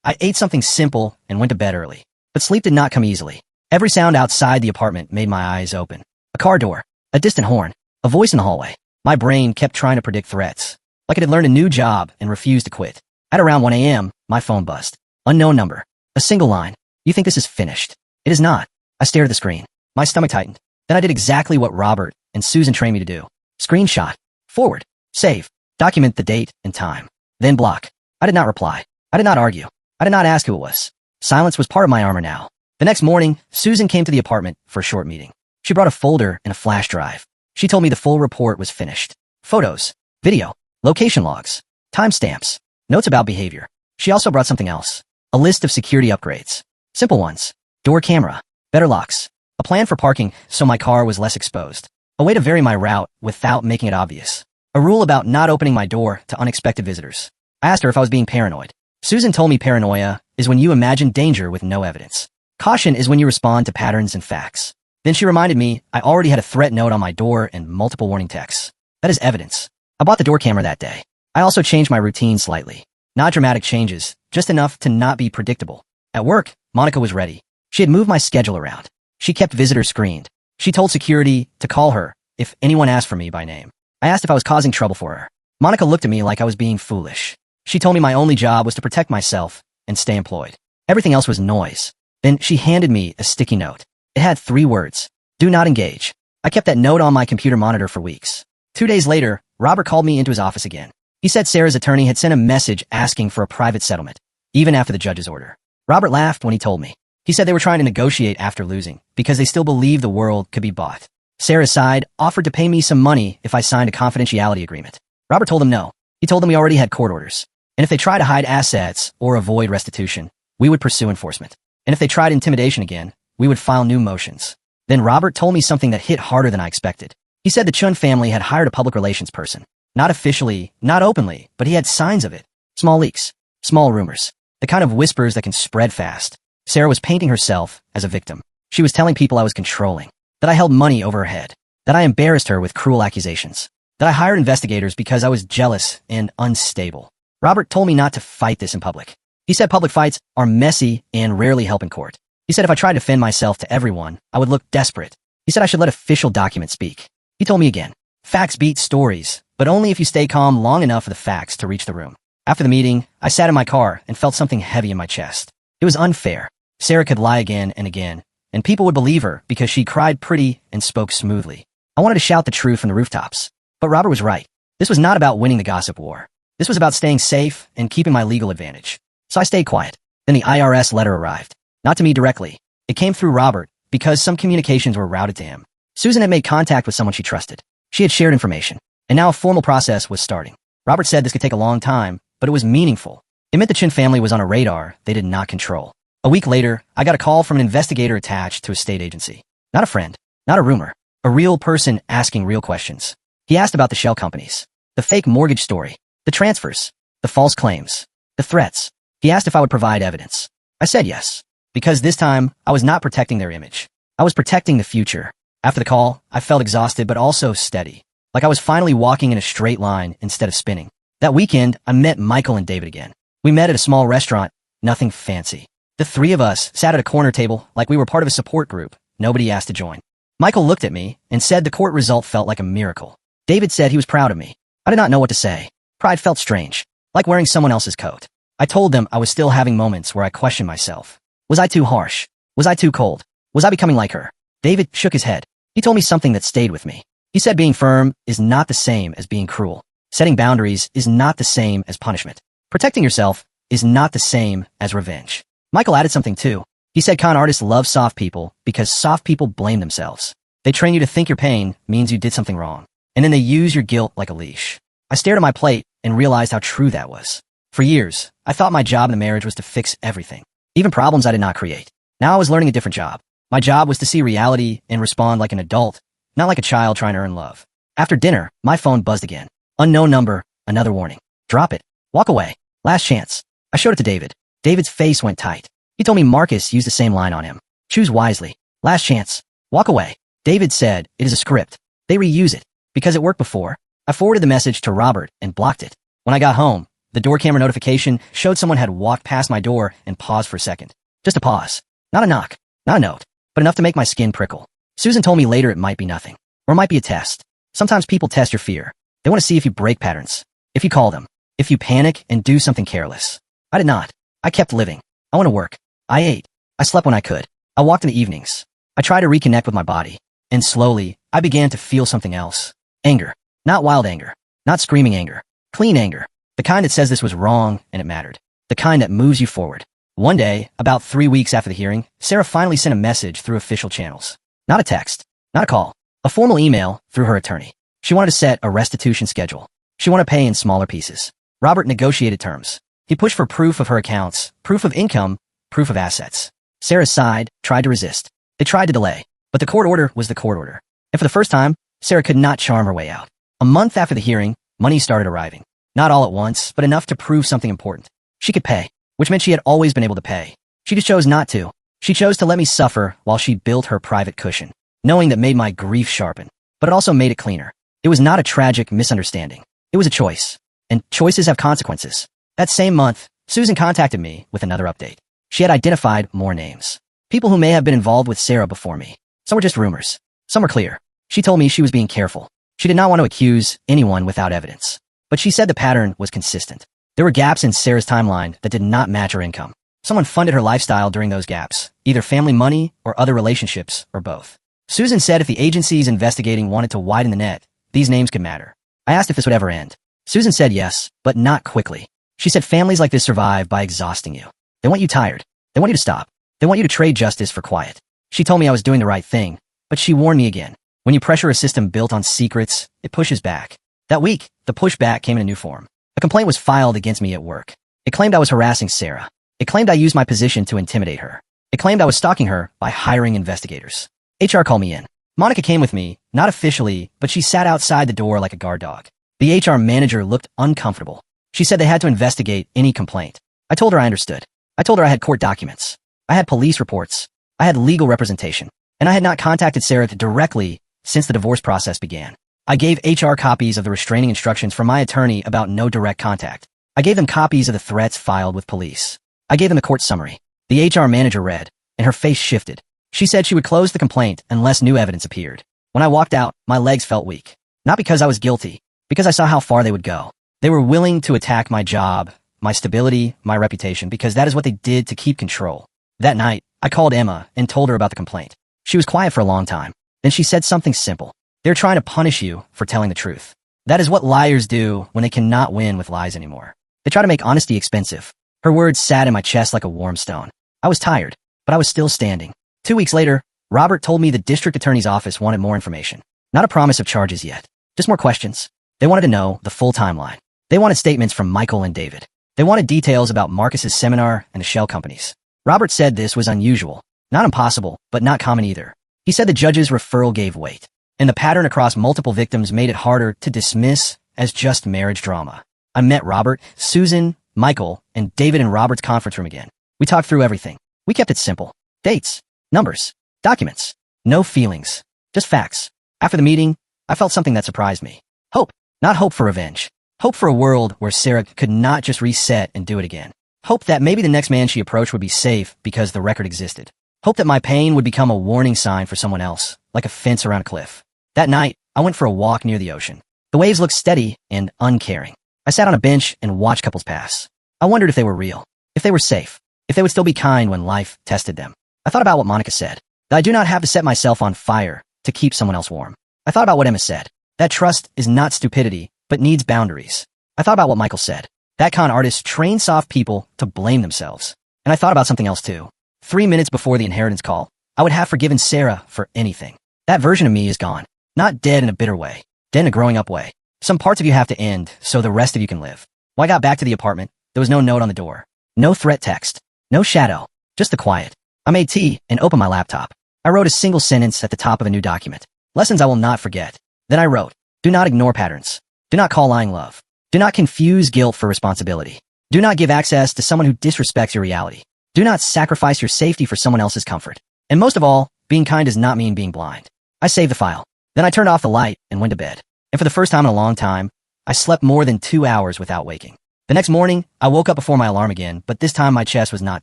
I ate something simple and went to bed early. But sleep did not come easily. Every sound outside the apartment made my eyes open. A car door, a distant horn, a voice in the hallway. My brain kept trying to predict threats, like it had learned a new job and refused to quit. At around 1 a.m., my phone buzzed. Unknown number. A single line. You think this is finished? It is not. I stared at the screen. My stomach tightened. Then I did exactly what Robert and Susan trained me to do. Screenshot. Forward. Save. Document the date and time. Then block. I did not reply. I did not argue. I did not ask who it was. Silence was part of my armor now. The next morning, Susan came to the apartment for a short meeting. She brought a folder and a flash drive. She told me the full report was finished. Photos, video, location logs, timestamps, notes about behavior. She also brought something else. A list of security upgrades. Simple ones. Door camera, better locks, a plan for parking so my car was less exposed, a way to vary my route without making it obvious, a rule about not opening my door to unexpected visitors. I asked her if I was being paranoid. Susan told me paranoia is when you imagine danger with no evidence. Caution is when you respond to patterns and facts. Then she reminded me I already had a threat note on my door and multiple warning texts. That is evidence. I bought the door camera that day. I also changed my routine slightly. Not dramatic changes, just enough to not be predictable. At work, Monica was ready. She had moved my schedule around. She kept visitors screened. She told security to call her if anyone asked for me by name. I asked if I was causing trouble for her. Monica looked at me like I was being foolish. She told me my only job was to protect myself and stay employed. Everything else was noise. Then she handed me a sticky note. It had 3 words. Do not engage. I kept that note on my computer monitor for weeks. 2 days later, Robert called me into his office again. He said Sarah's attorney had sent a message asking for a private settlement, even after the judge's order. Robert laughed when he told me. He said they were trying to negotiate after losing, because they still believed the world could be bought. Sarah's side offered to pay me some money if I signed a confidentiality agreement. Robert told them no. He told them we already had court orders. And if they tried to hide assets or avoid restitution, we would pursue enforcement. And if they tried intimidation again, we would file new motions. Then Robert told me something that hit harder than I expected. He said the Chun family had hired a public relations person. Not officially, not openly, but he had signs of it. Small leaks, small rumors, the kind of whispers that can spread fast. Sarah was painting herself as a victim. She was telling people I was controlling, that I held money over her head, that I embarrassed her with cruel accusations, that I hired investigators because I was jealous and unstable. Robert told me not to fight this in public. He said public fights are messy and rarely help in court. He said if I tried to defend myself to everyone, I would look desperate. He said I should let official documents speak. He told me again, facts beat stories, but only if you stay calm long enough for the facts to reach the room. After the meeting, I sat in my car and felt something heavy in my chest. It was unfair. Sarah could lie again and again, and people would believe her because she cried pretty and spoke smoothly. I wanted to shout the truth from the rooftops. But Robert was right. This was not about winning the gossip war. This was about staying safe and keeping my legal advantage. So I stayed quiet. Then the IRS letter arrived. Not to me directly. It came through Robert because some communications were routed to him. Susan had made contact with someone she trusted. She had shared information, and now a formal process was starting. Robert said this could take a long time, but it was meaningful. It meant the Chin family was on a radar they did not control. A week later, I got a call from an investigator attached to a state agency. Not a friend, not a rumor, a real person asking real questions. He asked about the shell companies, the fake mortgage story, the transfers, the false claims, the threats. He asked if I would provide evidence. I said yes, because this time I was not protecting their image. I was protecting the future. After the call, I felt exhausted but also steady, like I was finally walking in a straight line instead of spinning. That weekend, I met Michael and David again. We met at a small restaurant, nothing fancy. The 3 of us sat at a corner table like we were part of a support group. Nobody asked to join. Michael looked at me and said the court result felt like a miracle. David said he was proud of me. I did not know what to say. Pride felt strange, like wearing someone else's coat. I told them I was still having moments where I questioned myself. Was I too harsh? Was I too cold? Was I becoming like her? David shook his head. He told me something that stayed with me. He said being firm is not the same as being cruel. Setting boundaries is not the same as punishment. Protecting yourself is not the same as revenge. Michael added something too. He said con artists love soft people because soft people blame themselves. They train you to think your pain means you did something wrong, and then they use your guilt like a leash. I stared at my plate and realized how true that was. For years, I thought my job in the marriage was to fix everything, even problems I did not create. Now I was learning a different job. My job was to see reality and respond like an adult, not like a child trying to earn love. After dinner, my phone buzzed again. Unknown number, another warning. Drop it. Walk away. Last chance. I showed it to David. David's face went tight. He told me Marcus used the same line on him. Choose wisely. Last chance. Walk away. David said, it is a script. They reuse it. Because it worked before. I forwarded the message to Robert and blocked it. When I got home, the door camera notification showed someone had walked past my door and paused for a second. Just a pause. Not a knock. Not a note. But enough to make my skin prickle. Susan told me later it might be nothing. Or it might be a test. Sometimes people test your fear. They want to see if you break patterns. If you call them. If you panic and do something careless. I did not. I kept living. I went to work. I ate. I slept when I could. I walked in the evenings. I tried to reconnect with my body. And slowly, I began to feel something else. Anger. Not wild anger. Not screaming anger. Clean anger. The kind that says this was wrong and it mattered. The kind that moves you forward. One day, about 3 weeks after the hearing, Sarah finally sent a message through official channels. Not a text. Not a call. A formal email through her attorney. She wanted to set a restitution schedule. She wanted to pay in smaller pieces. Robert negotiated terms. He pushed for proof of her accounts, proof of income, proof of assets. Sarah sighed, tried to resist. They tried to delay. But the court order was the court order. And for the first time, Sarah could not charm her way out. A month after the hearing, money started arriving. Not all at once, but enough to prove something important. She could pay, which meant she had always been able to pay. She just chose not to. She chose to let me suffer while she built her private cushion, knowing that made my grief sharpen. But it also made it cleaner. It was not a tragic misunderstanding. It was a choice. And choices have consequences. That same month, Susan contacted me with another update. She had identified more names. People who may have been involved with Sarah before me. Some were just rumors. Some were clear. She told me she was being careful. She did not want to accuse anyone without evidence. But she said the pattern was consistent. There were gaps in Sarah's timeline that did not match her income. Someone funded her lifestyle during those gaps, either family money or other relationships or both. Susan said if the agencies investigating wanted to widen the net, these names could matter. I asked if this would ever end. Susan said yes, but not quickly. She said families like this survive by exhausting you. They want you tired. They want you to stop. They want you to trade justice for quiet. She told me I was doing the right thing, but she warned me again. When you pressure a system built on secrets, it pushes back. That week, the pushback came in a new form. A complaint was filed against me at work. It claimed I was harassing Sarah. It claimed I used my position to intimidate her. It claimed I was stalking her by hiring investigators. HR called me in. Monica came with me, not officially, but she sat outside the door like a guard dog. The HR manager looked uncomfortable. She said they had to investigate any complaint. I told her I understood. I told her I had court documents. I had police reports. I had legal representation. And I had not contacted Sarah directly since the divorce process began. I gave HR copies of the restraining instructions from my attorney about no direct contact. I gave them copies of the threats filed with police. I gave them a court summary. The HR manager read, and her face shifted. She said she would close the complaint unless new evidence appeared. When I walked out, my legs felt weak. Not because I was guilty, because I saw how far they would go. They were willing to attack my job, my stability, my reputation, because that is what they did to keep control. That night, I called Emma and told her about the complaint. She was quiet for a long time. Then she said something simple. They're trying to punish you for telling the truth. That is what liars do when they cannot win with lies anymore. They try to make honesty expensive. Her words sat in my chest like a warm stone. I was tired, but I was still standing. 2 weeks later, Robert told me the district attorney's office wanted more information. Not a promise of charges yet. Just more questions. They wanted to know the full timeline. They wanted statements from Michael and David. They wanted details about Marcus's seminar and the shell companies. Robert said this was unusual. Not impossible, but not common either. He said the judge's referral gave weight. And the pattern across multiple victims made it harder to dismiss as just marriage drama. I met Robert, Susan, Michael, and David in Robert's conference room again. We talked through everything. We kept it simple. Dates, numbers, documents, no feelings, just facts. After the meeting, I felt something that surprised me. Hope. Not hope for revenge. Hope for a world where Sarah could not just reset and do it again. Hope that maybe the next man she approached would be safe because the record existed. Hope that my pain would become a warning sign for someone else, like a fence around a cliff. That night, I went for a walk near the ocean. The waves looked steady and uncaring. I sat on a bench and watched couples pass. I wondered if they were real, if they were safe, if they would still be kind when life tested them. I thought about what Monica said, that I do not have to set myself on fire to keep someone else warm. I thought about what Emma said, that trust is not stupidity, but needs boundaries. I thought about what Michael said, that con artists train soft people to blame themselves. And I thought about something else too. 3 minutes before the inheritance call, I would have forgiven Sarah for anything. That version of me is gone. Not dead in a bitter way, dead in a growing up way. Some parts of you have to end so the rest of you can live. When I got back to the apartment, there was no note on the door. No threat text. No shadow. Just the quiet. I made tea and opened my laptop. I wrote a single sentence at the top of a new document. Lessons I will not forget. Then I wrote, do not ignore patterns. Do not call lying love. Do not confuse guilt for responsibility. Do not give access to someone who disrespects your reality. Do not sacrifice your safety for someone else's comfort. And most of all, being kind does not mean being blind. I saved the file. Then I turned off the light and went to bed. and for the first time in a long time, I slept more than 2 hours without waking. The next morning, I woke up before my alarm again, but this time my chest was not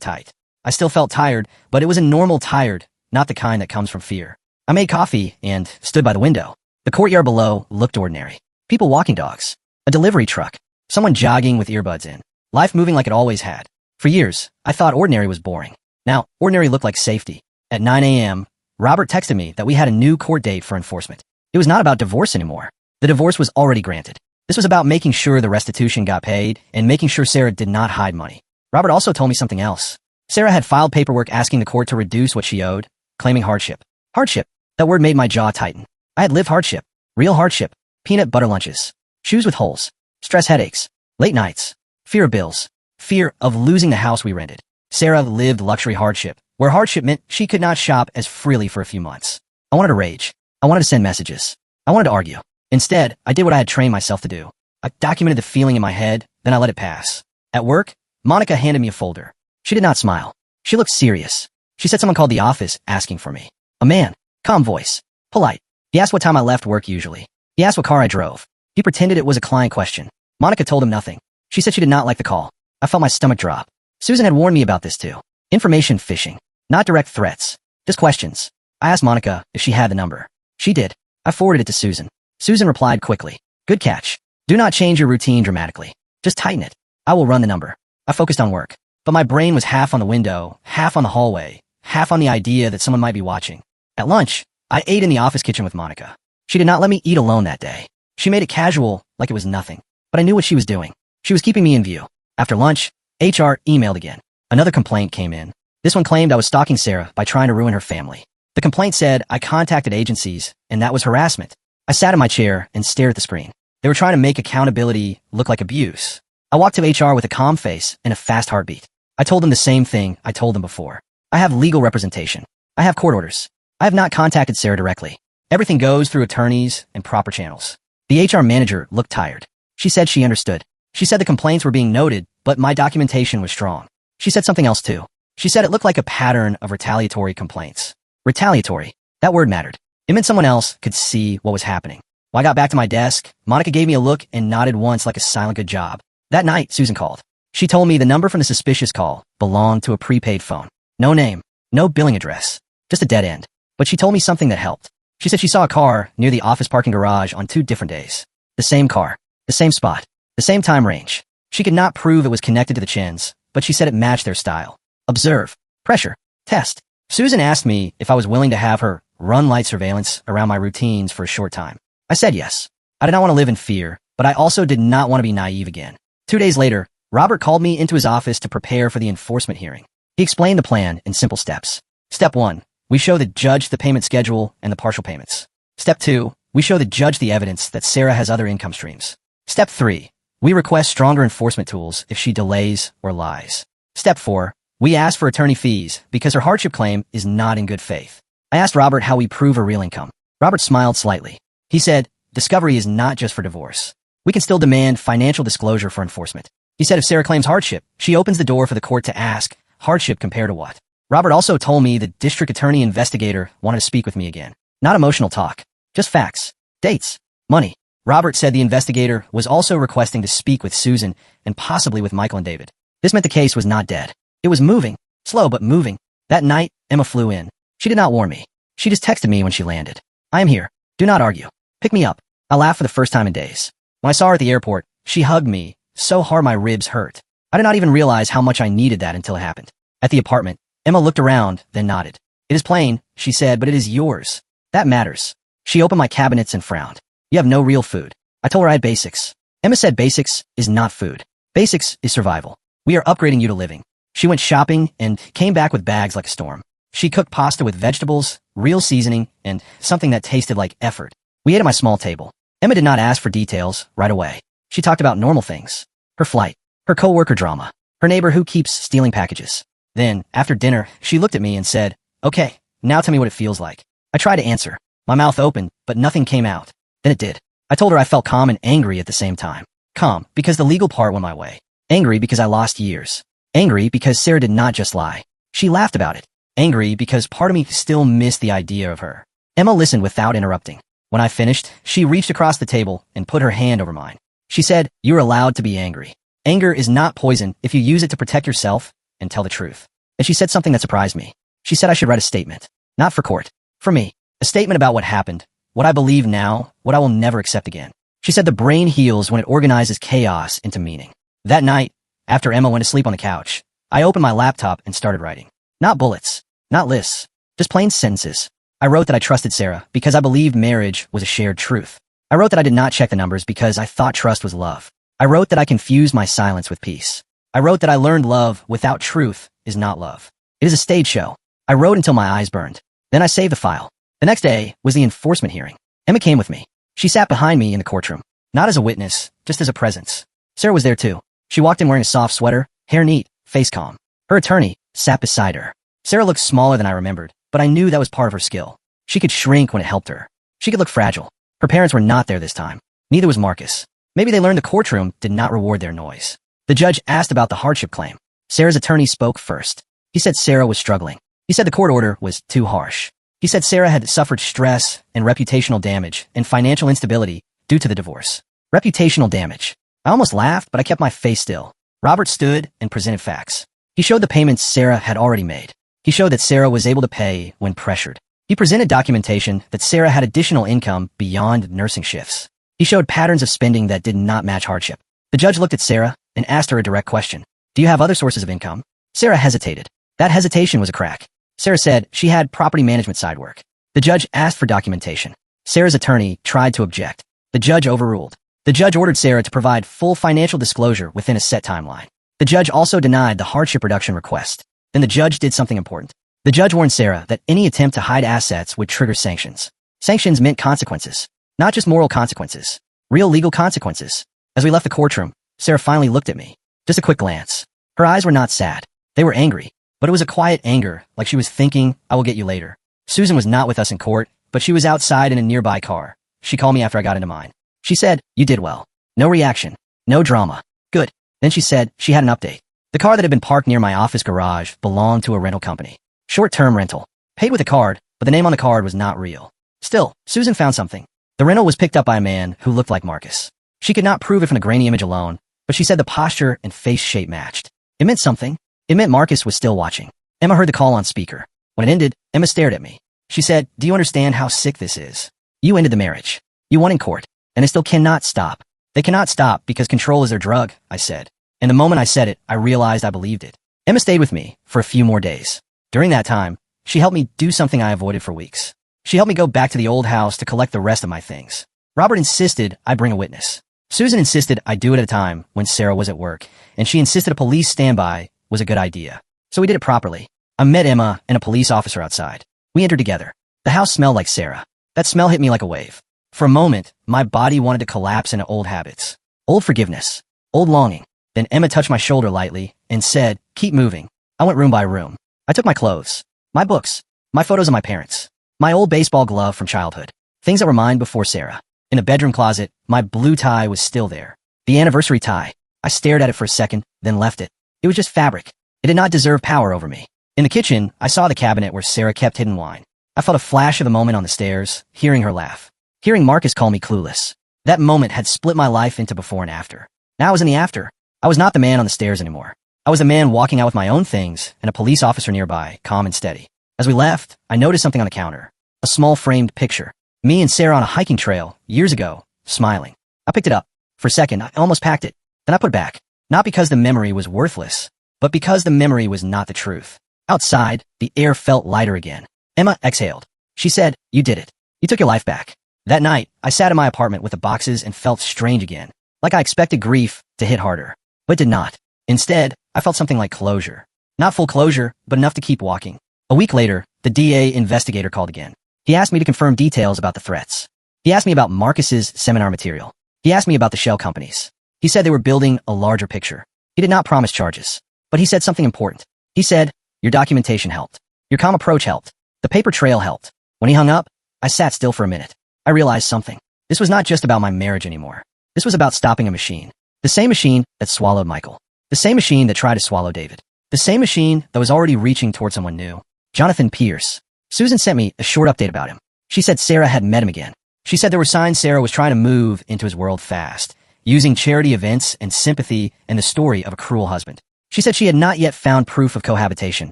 tight. I still felt tired, but it was a normal tired, not the kind that comes from fear. I made coffee and stood by the window. The courtyard below looked ordinary. People walking dogs. A delivery truck. Someone jogging with earbuds in. Life moving like it always had. For years, I thought ordinary was boring. Now, ordinary looked like safety. At 9 a.m., Robert texted me that we had a new court date for enforcement. It was not about divorce anymore. The divorce was already granted. This was about making sure the restitution got paid and making sure Sarah did not hide money. Robert also told me something else. Sarah had filed paperwork asking the court to reduce what she owed, claiming hardship. Hardship. That word made my jaw tighten. I had lived hardship. Real hardship. Peanut butter lunches. Shoes with holes. Stress headaches. Late nights. Fear of bills. Fear of losing the house we rented. Sarah lived luxury hardship, where hardship meant she could not shop as freely for a few months. I wanted to rage. I wanted to send messages. I wanted to argue. Instead, I did what I had trained myself to do. I documented the feeling in my head, then I let it pass. At work, Monica handed me a folder. She did not smile. She looked serious. She said someone called the office asking for me. A man. Calm voice. Polite. He asked what time I left work usually. He asked what car I drove. He pretended it was a client question. Monica told him nothing. She said she did not like the call. I felt my stomach drop. Susan had warned me about this too. Information phishing. Not direct threats. Just questions. I asked Monica if she had the number. She did. I forwarded it to Susan. Susan replied quickly. Good catch. Do not change your routine dramatically. Just tighten it. I will run the number. I focused on work. But my brain was half on the window, half on the hallway, half on the idea that someone might be watching. At lunch, I ate in the office kitchen with Monica. She did not let me eat alone that day. She made it casual, like it was nothing. But I knew what she was doing. She was keeping me in view. After lunch, HR emailed again. Another complaint came in. This one claimed I was stalking Sarah by trying to ruin her family. The complaint said I contacted agencies, and that was harassment. I sat in my chair and stared at the screen. They were trying to make accountability look like abuse. I walked to HR with a calm face and a fast heartbeat. I told them the same thing I told them before. I have legal representation. I have court orders. I have not contacted Sarah directly. Everything goes through attorneys and proper channels. The HR manager looked tired. She said she understood. She said the complaints were being noted, but my documentation was strong. She said something else too. She said it looked like a pattern of retaliatory complaints. Retaliatory. That word mattered. It meant someone else could see what was happening. When I got back to my desk, Monica gave me a look and nodded once like a silent good job. That night, Susan called. She told me the number from the suspicious call belonged to a prepaid phone. No name, no billing address, just a dead end. But she told me something that helped. She said she saw a car near the office parking garage on 2 different days. The same car, the same spot, the same time range. She could not prove it was connected to the Chins, but she said it matched their style. Observe, pressure, test. Susan asked me if I was willing to have her run light surveillance around my routines for a short time. I said yes. I did not want to live in fear, but I also did not want to be naive again. 2 days later, Robert called me into his office to prepare for the enforcement hearing. He explained the plan in simple steps. Step 1, we show the judge the payment schedule and the partial payments. Step 2, we show the judge the evidence that Sarah has other income streams. Step 3, we request stronger enforcement tools if she delays or lies. Step 4, we ask for attorney fees because her hardship claim is not in good faith. I asked Robert how we prove her real income. Robert smiled slightly. He said, discovery is not just for divorce. We can still demand financial disclosure for enforcement. He said if Sarah claims hardship, she opens the door for the court to ask, hardship compared to what? Robert also told me the district attorney investigator wanted to speak with me again. Not emotional talk, just facts, dates, money. Robert said the investigator was also requesting to speak with Susan and possibly with Michael and David. This meant the case was not dead. It was moving, slow but moving. That night, Emma flew in. She did not warn me. She just texted me when she landed. I am here. Do not argue. Pick me up. I laughed for the first time in days. When I saw her at the airport, she hugged me so hard my ribs hurt. I did not even realize how much I needed that until it happened. At the apartment, Emma looked around, then nodded. It is plain, she said, but it is yours. That matters. She opened my cabinets and frowned. You have no real food. I told her I had basics. Emma said basics is not food. Basics is survival. We are upgrading you to living. She went shopping and came back with bags like a storm. She cooked pasta with vegetables, real seasoning, and something that tasted like effort. We ate at my small table. Emma did not ask for details right away. She talked about normal things. Her flight, her coworker drama, her neighbor who keeps stealing packages. Then, after dinner, she looked at me and said, okay, now tell me what it feels like. I tried to answer. My mouth opened, but nothing came out. Then it did. I told her I felt calm and angry at the same time. Calm, because the legal part went my way. Angry because I lost years. Angry because Sarah did not just lie. She laughed about it. Angry because part of me still missed the idea of her. Emma listened without interrupting. When I finished, she reached across the table and put her hand over mine. She said, "You're allowed to be angry. Anger is not poison if you use it to protect yourself and tell the truth." And she said something that surprised me. She said I should write a statement. Not for court. For me. A statement about what happened, what I believe now, what I will never accept again. She said the brain heals when it organizes chaos into meaning. That night, after Emma went to sleep on the couch, I opened my laptop and started writing. Not bullets. Not lists. Just plain sentences. I wrote that I trusted Sarah because I believed marriage was a shared truth. I wrote that I did not check the numbers because I thought trust was love. I wrote that I confused my silence with peace. I wrote that I learned love without truth is not love. It is a stage show. I wrote until my eyes burned. Then I saved the file. The next day was the enforcement hearing. Emma came with me. She sat behind me in the courtroom. Not as a witness, just as a presence. Sarah was there too. She walked in wearing a soft sweater, hair neat, face calm. Her attorney sat beside her. Sarah looked smaller than I remembered, but I knew that was part of her skill. She could shrink when it helped her. She could look fragile. Her parents were not there this time. Neither was Marcus. Maybe they learned the courtroom did not reward their noise. The judge asked about the hardship claim. Sarah's attorney spoke first. He said Sarah was struggling. He said the court order was too harsh. He said Sarah had suffered stress and reputational damage and financial instability due to the divorce. Reputational damage. I almost laughed, but I kept my face still. Robert stood and presented facts. He showed the payments Sarah had already made. He showed that Sarah was able to pay when pressured. He presented documentation that Sarah had additional income beyond nursing shifts. He showed patterns of spending that did not match hardship. The judge looked at Sarah and asked her a direct question. "Do you have other sources of income?" Sarah hesitated. That hesitation was a crack. Sarah said she had property management side work. The judge asked for documentation. Sarah's attorney tried to object. The judge overruled. The judge ordered Sarah to provide full financial disclosure within a set timeline. The judge also denied the hardship reduction request. Then the judge did something important. The judge warned Sarah that any attempt to hide assets would trigger sanctions. Sanctions meant consequences. Not just moral consequences. Real legal consequences. As we left the courtroom, Sarah finally looked at me. Just a quick glance. Her eyes were not sad. They were angry. But it was a quiet anger, like she was thinking, "I will get you later." Susan was not with us in court, but she was outside in a nearby car. She called me after I got into mine. She said, "You did well." No reaction. No drama. Good. Then she said she had an update. The car that had been parked near my office garage belonged to a rental company. Short-term rental. Paid with a card, but the name on the card was not real. Still, Susan found something. The rental was picked up by a man who looked like Marcus. She could not prove it from the grainy image alone, but she said the posture and face shape matched. It meant something. It meant Marcus was still watching. Emma heard the call on speaker. When it ended, Emma stared at me. She said, "Do you understand how sick this is? You ended the marriage. You won in court, and they still cannot stop. They cannot stop because control is their drug," I said. And the moment I said it, I realized I believed it. Emma stayed with me for a few more days. During that time, she helped me do something I avoided for weeks. She helped me go back to the old house to collect the rest of my things. Robert insisted I bring a witness. Susan insisted I do it at a time when Sarah was at work, and she insisted a police standby was a good idea. So we did it properly. I met Emma and a police officer outside. We entered together. The house smelled like Sarah. That smell hit me like a wave. For a moment, my body wanted to collapse into old habits. Old forgiveness. Old longing. Then Emma touched my shoulder lightly and said, "Keep moving." I went room by room. I took my clothes, my books, my photos of my parents, my old baseball glove from childhood, things that were mine before Sarah. In the bedroom closet, my blue tie was still there. The anniversary tie. I stared at it for a second, then left it. It was just fabric. It did not deserve power over me. In the kitchen, I saw the cabinet where Sarah kept hidden wine. I felt a flash of the moment on the stairs, hearing her laugh. Hearing Marcus call me clueless. That moment had split my life into before and after. Now I was in the after. I was not the man on the stairs anymore. I was the man walking out with my own things and a police officer nearby, calm and steady. As we left, I noticed something on the counter. A small framed picture. Me and Sarah on a hiking trail, years ago, smiling. I picked it up. For a second, I almost packed it. Then I put it back. Not because the memory was worthless, but because the memory was not the truth. Outside, the air felt lighter again. Emma exhaled. She said, "You did it. You took your life back." That night, I sat in my apartment with the boxes and felt strange again. Like I expected grief to hit harder. But it did not. Instead, I felt something like closure. Not full closure, but enough to keep walking. A week later, the DA investigator called again. He asked me to confirm details about the threats. He asked me about Marcus's seminar material. He asked me about the shell companies. He said they were building a larger picture. He did not promise charges. But he said something important. He said, "Your documentation helped. Your calm approach helped. The paper trail helped." When he hung up, I sat still for a minute. I realized something. This was not just about my marriage anymore. This was about stopping a machine. The same machine that swallowed Michael. The same machine that tried to swallow David. The same machine that was already reaching toward someone new. Jonathan Pierce. Susan sent me a short update about him. She said Sarah had met him again. She said there were signs Sarah was trying to move into his world fast, using charity events and sympathy and the story of a cruel husband. She said she had not yet found proof of cohabitation,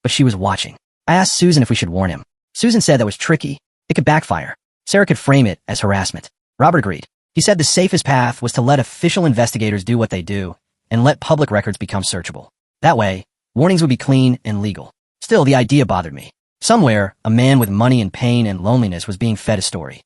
but she was watching. I asked Susan if we should warn him. Susan said that was tricky. It could backfire. Sarah could frame it as harassment. Robert agreed. He said the safest path was to let official investigators do what they do and let public records become searchable. That way, warnings would be clean and legal. Still, the idea bothered me. Somewhere, a man with money and pain and loneliness was being fed a story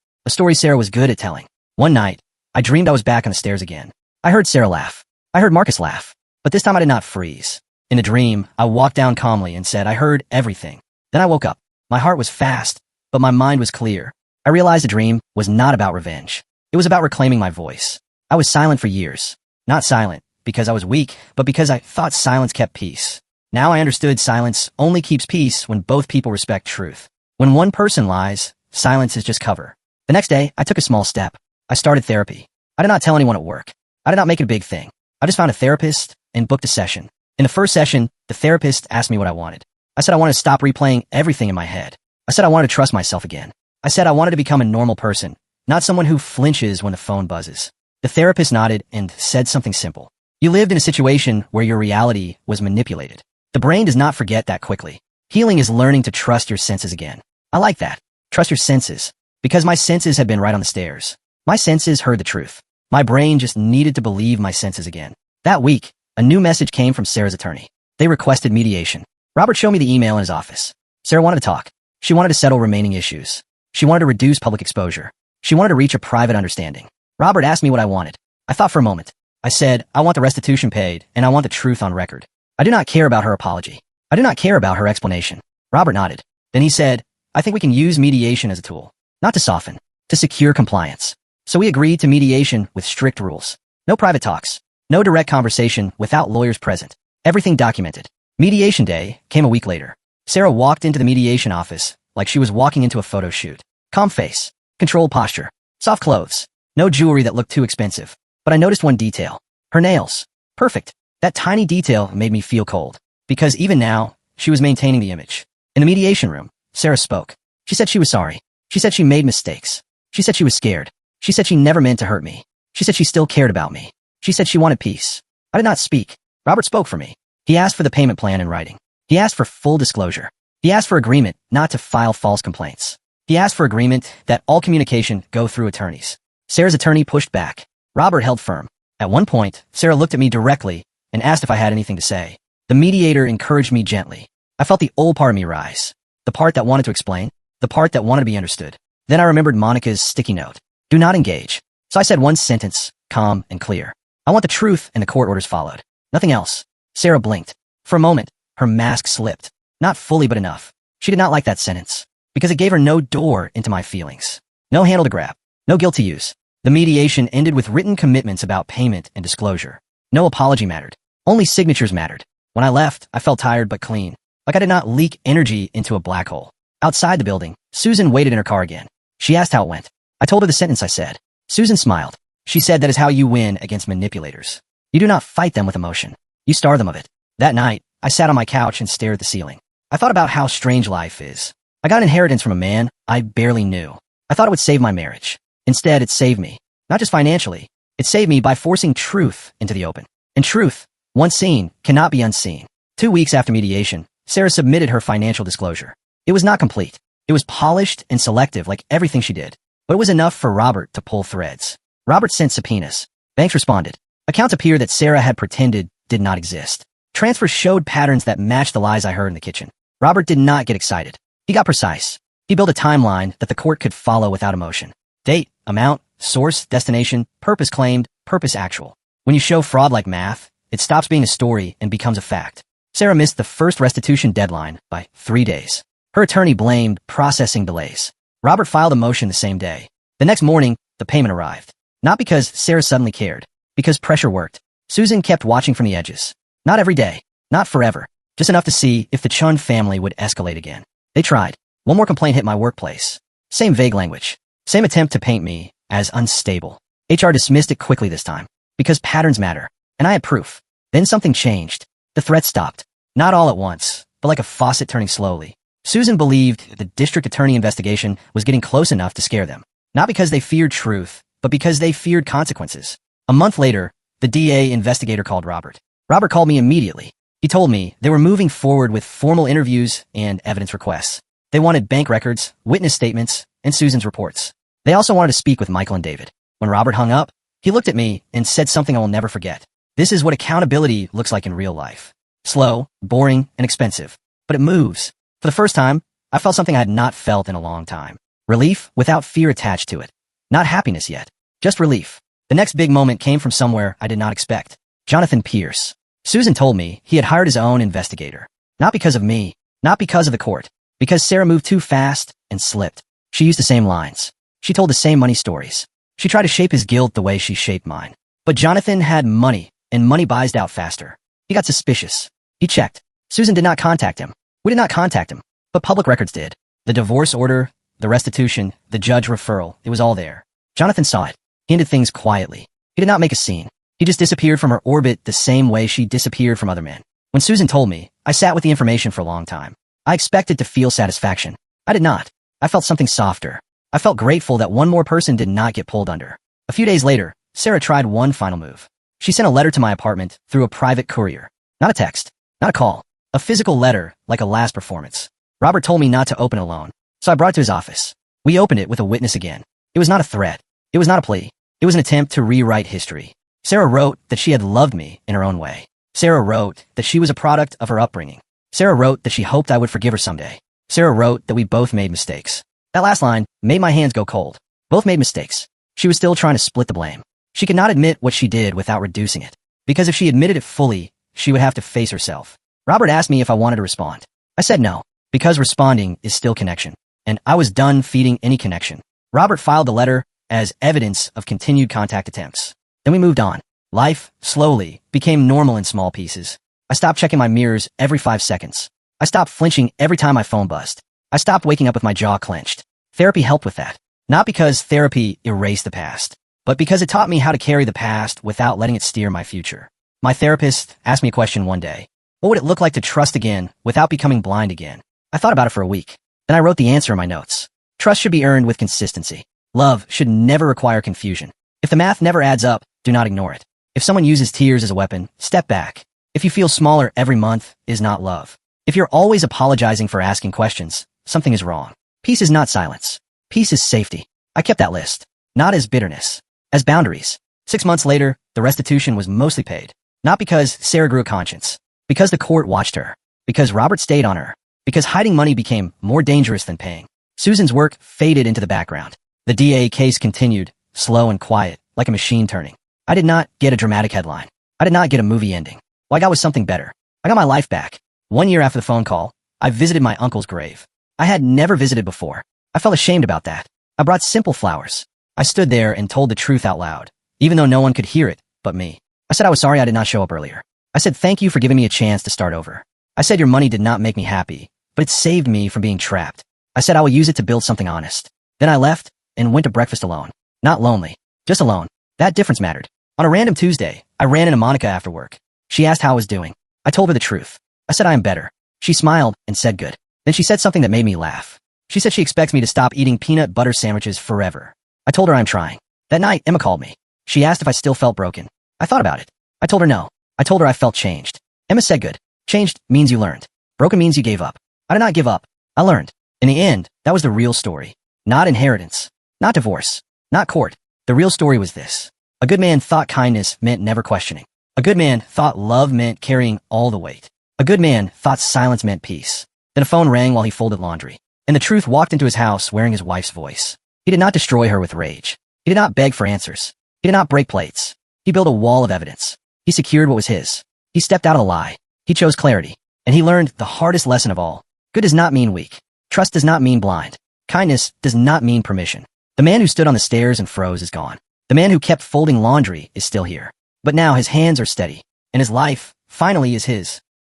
Sarah was good at telling. One night, I dreamed I was back on the stairs again. I heard Sarah laugh. I heard Marcus laugh. But this time I did not freeze. In the dream, I walked down calmly and said, I heard everything. Then I woke up. My heart was fast, but my mind was clear. I realized the dream was not about revenge. It was about reclaiming my voice. I was silent for years. Not silent because I was weak, but because I thought silence kept peace. Now I understood silence only keeps peace when both people respect truth. When one person lies, silence is just cover. The next day, I took a small step. I started therapy. I did not tell anyone at work. I did not make it a big thing. I just found a therapist and booked a session. In the first session, the therapist asked me what I wanted. I said I wanted to stop replaying everything in my head. I said I wanted to trust myself again. I said I wanted to become a normal person, not someone who flinches when the phone buzzes. The therapist nodded and said something simple. You lived in a situation where your reality was manipulated. The brain does not forget that quickly. Healing is learning to trust your senses again. I like that. Trust your senses. Because my senses had been right on the stairs. My senses heard the truth. My brain just needed to believe my senses again. That week, a new message came from Sarah's attorney. They requested mediation. Robert showed me the email in his office. Sarah wanted to talk. She wanted to settle remaining issues. She wanted to reduce public exposure. She wanted to reach a private understanding. Robert asked me what I wanted. I thought for a moment. I said, I want the restitution paid, and I want the truth on record. I do not care about her apology. I do not care about her explanation. Robert nodded. Then he said, I think we can use mediation as a tool. Not to soften, to secure compliance. So we agreed to mediation with strict rules. No private talks. No direct conversation without lawyers present. Everything documented. Mediation day came a week later. Sarah walked into the mediation office like she was walking into a photo shoot. Calm face. Controlled posture. Soft clothes. No jewelry that looked too expensive. But I noticed one detail. Her nails. Perfect. That tiny detail made me feel cold. Because even now, she was maintaining the image. In the mediation room, Sarah spoke. She said she was sorry. She said she made mistakes. She said she was scared. She said she never meant to hurt me. She said she still cared about me. She said she wanted peace. I did not speak. Robert spoke for me. He asked for the payment plan in writing. He asked for full disclosure. He asked for agreement not to file false complaints. He asked for agreement that all communication go through attorneys. Sarah's attorney pushed back. Robert held firm. At one point, Sarah looked at me directly and asked if I had anything to say. The mediator encouraged me gently. I felt the old part of me rise. The part that wanted to explain. The part that wanted to be understood. Then I remembered Monica's sticky note. Do not engage. So I said one sentence, calm and clear. I want the truth, and the court orders followed. Nothing else. Sarah blinked. For a moment, her mask slipped. Not fully, but enough. She did not like that sentence. Because it gave her no door into my feelings. No handle to grab. No guilt to use. The mediation ended with written commitments about payment and disclosure. No apology mattered. Only signatures mattered. When I left, I felt tired but clean. Like I did not leak energy into a black hole. Outside the building, Susan waited in her car again. She asked how it went. I told her the sentence I said. Susan smiled. She said that is how you win against manipulators. You do not fight them with emotion. You starve them of it. That night, I sat on my couch and stared at the ceiling. I thought about how strange life is. I got an inheritance from a man I barely knew. I thought it would save my marriage. Instead, it saved me. Not just financially. It saved me by forcing truth into the open. And truth, once seen, cannot be unseen. 2 weeks after mediation, Sarah submitted her financial disclosure. It was not complete. It was polished and selective like everything she did. But it was enough for Robert to pull threads. Robert sent subpoenas. Banks responded. Accounts appeared that Sarah had pretended did not exist. Transfers showed patterns that matched the lies I heard in the kitchen. Robert did not get excited. He got precise. He built a timeline that the court could follow without emotion. Date, amount, source, destination, purpose claimed, purpose actual. When you show fraud like math, it stops being a story and becomes a fact. Sarah missed the first restitution deadline by 3 days. Her attorney blamed processing delays. Robert filed a motion the same day. The next morning, the payment arrived. Not because Sarah suddenly cared. Because pressure worked. Susan kept watching from the edges. Not every day. Not forever. Just enough to see if the Chun family would escalate again. They tried. One more complaint hit my workplace. Same vague language. Same attempt to paint me as unstable. HR dismissed it quickly this time. Because patterns matter. And I had proof. Then something changed. The threat stopped. Not all at once, but like a faucet turning slowly. Susan believed the district attorney investigation was getting close enough to scare them. Not because they feared truth, but because they feared consequences. A month later, the DA investigator called Robert. Robert called me immediately. He told me they were moving forward with formal interviews and evidence requests. They wanted bank records, witness statements, and Susan's reports. They also wanted to speak with Michael and David. When Robert hung up, he looked at me and said something I will never forget. This is what accountability looks like in real life. Slow, boring, and expensive. But it moves. For the first time, I felt something I had not felt in a long time. Relief without fear attached to it. Not happiness yet. Just relief. The next big moment came from somewhere I did not expect. Jonathan Pierce. Susan told me he had hired his own investigator. Not because of me, not because of the court, because Sarah moved too fast and slipped. She used the same lines. She told the same money stories. She tried to shape his guilt the way she shaped mine. But Jonathan had money, and money buys out faster. He got suspicious. He checked. Susan did not contact him. We did not contact him, but public records did. The divorce order, the restitution, the judge referral, it was all there. Jonathan saw it. He ended things quietly. He did not make a scene. He just disappeared from her orbit the same way she disappeared from other men. When Susan told me, I sat with the information for a long time. I expected to feel satisfaction. I did not. I felt something softer. I felt grateful that one more person did not get pulled under. A few days later, Sarah tried one final move. She sent a letter to my apartment through a private courier. Not a text, not a call, a physical letter like a last performance. Robert told me not to open it alone, so I brought it to his office. We opened it with a witness again. It was not a threat. It was not a plea. It was an attempt to rewrite history. Sarah wrote that she had loved me in her own way. Sarah wrote that she was a product of her upbringing. Sarah wrote that she hoped I would forgive her someday. Sarah wrote that we both made mistakes. That last line made my hands go cold. Both made mistakes. She was still trying to split the blame. She could not admit what she did without reducing it. Because if she admitted it fully, she would have to face herself. Robert asked me if I wanted to respond. I said no, because responding is still connection. And I was done feeding any connection. Robert filed the letter as evidence of continued contact attempts. Then we moved on. Life, slowly, became normal in small pieces. I stopped checking my mirrors every 5 seconds. I stopped flinching every time my phone buzzed. I stopped waking up with my jaw clenched. Therapy helped with that. Not because therapy erased the past, but because it taught me how to carry the past without letting it steer my future. My therapist asked me a question one day. What would it look like to trust again without becoming blind again? I thought about it for a week. Then I wrote the answer in my notes. Trust should be earned with consistency. Love should never require confusion. If the math never adds up, do not ignore it. If someone uses tears as a weapon, step back. If you feel smaller every month, is not love. If you're always apologizing for asking questions, something is wrong. Peace is not silence. Peace is safety. I kept that list. Not as bitterness. As boundaries. 6 months later, the restitution was mostly paid. Not because Sarah grew a conscience. Because the court watched her. Because Robert stayed on her. Because hiding money became more dangerous than paying. Susan's work faded into the background. The DA case continued, slow and quiet, like a machine turning. I did not get a dramatic headline. I did not get a movie ending. What I got was something better. I got my life back. 1 year after the phone call, I visited my uncle's grave. I had never visited before. I felt ashamed about that. I brought simple flowers. I stood there and told the truth out loud, even though no one could hear it but me. I said I was sorry I did not show up earlier. I said thank you for giving me a chance to start over. I said your money did not make me happy, but it saved me from being trapped. I said I will use it to build something honest. Then I left and went to breakfast alone. Not lonely, just alone. That difference mattered. On a random Tuesday, I ran into Monica after work. She asked how I was doing. I told her the truth. I said I am better. She smiled and said good. Then she said something that made me laugh. She said she expects me to stop eating peanut butter sandwiches forever. I told her I'm trying. That night, Emma called me. She asked if I still felt broken. I thought about it. I told her no. I told her I felt changed. Emma said good. Changed means you learned. Broken means you gave up. I did not give up. I learned. In the end, that was the real story. Not inheritance. Not divorce. Not court. The real story was this. A good man thought kindness meant never questioning. A good man thought love meant carrying all the weight. A good man thought silence meant peace. Then a phone rang while he folded laundry. And the truth walked into his house wearing his wife's voice. He did not destroy her with rage. He did not beg for answers. He did not break plates. He built a wall of evidence. He secured what was his. He stepped out of the lie. He chose clarity. And he learned the hardest lesson of all. Good does not mean weak. Trust does not mean blind. Kindness does not mean permission. The man who stood on the stairs and froze is gone. The man who kept folding laundry is still here. But now his hands are steady. And his life, finally, is his.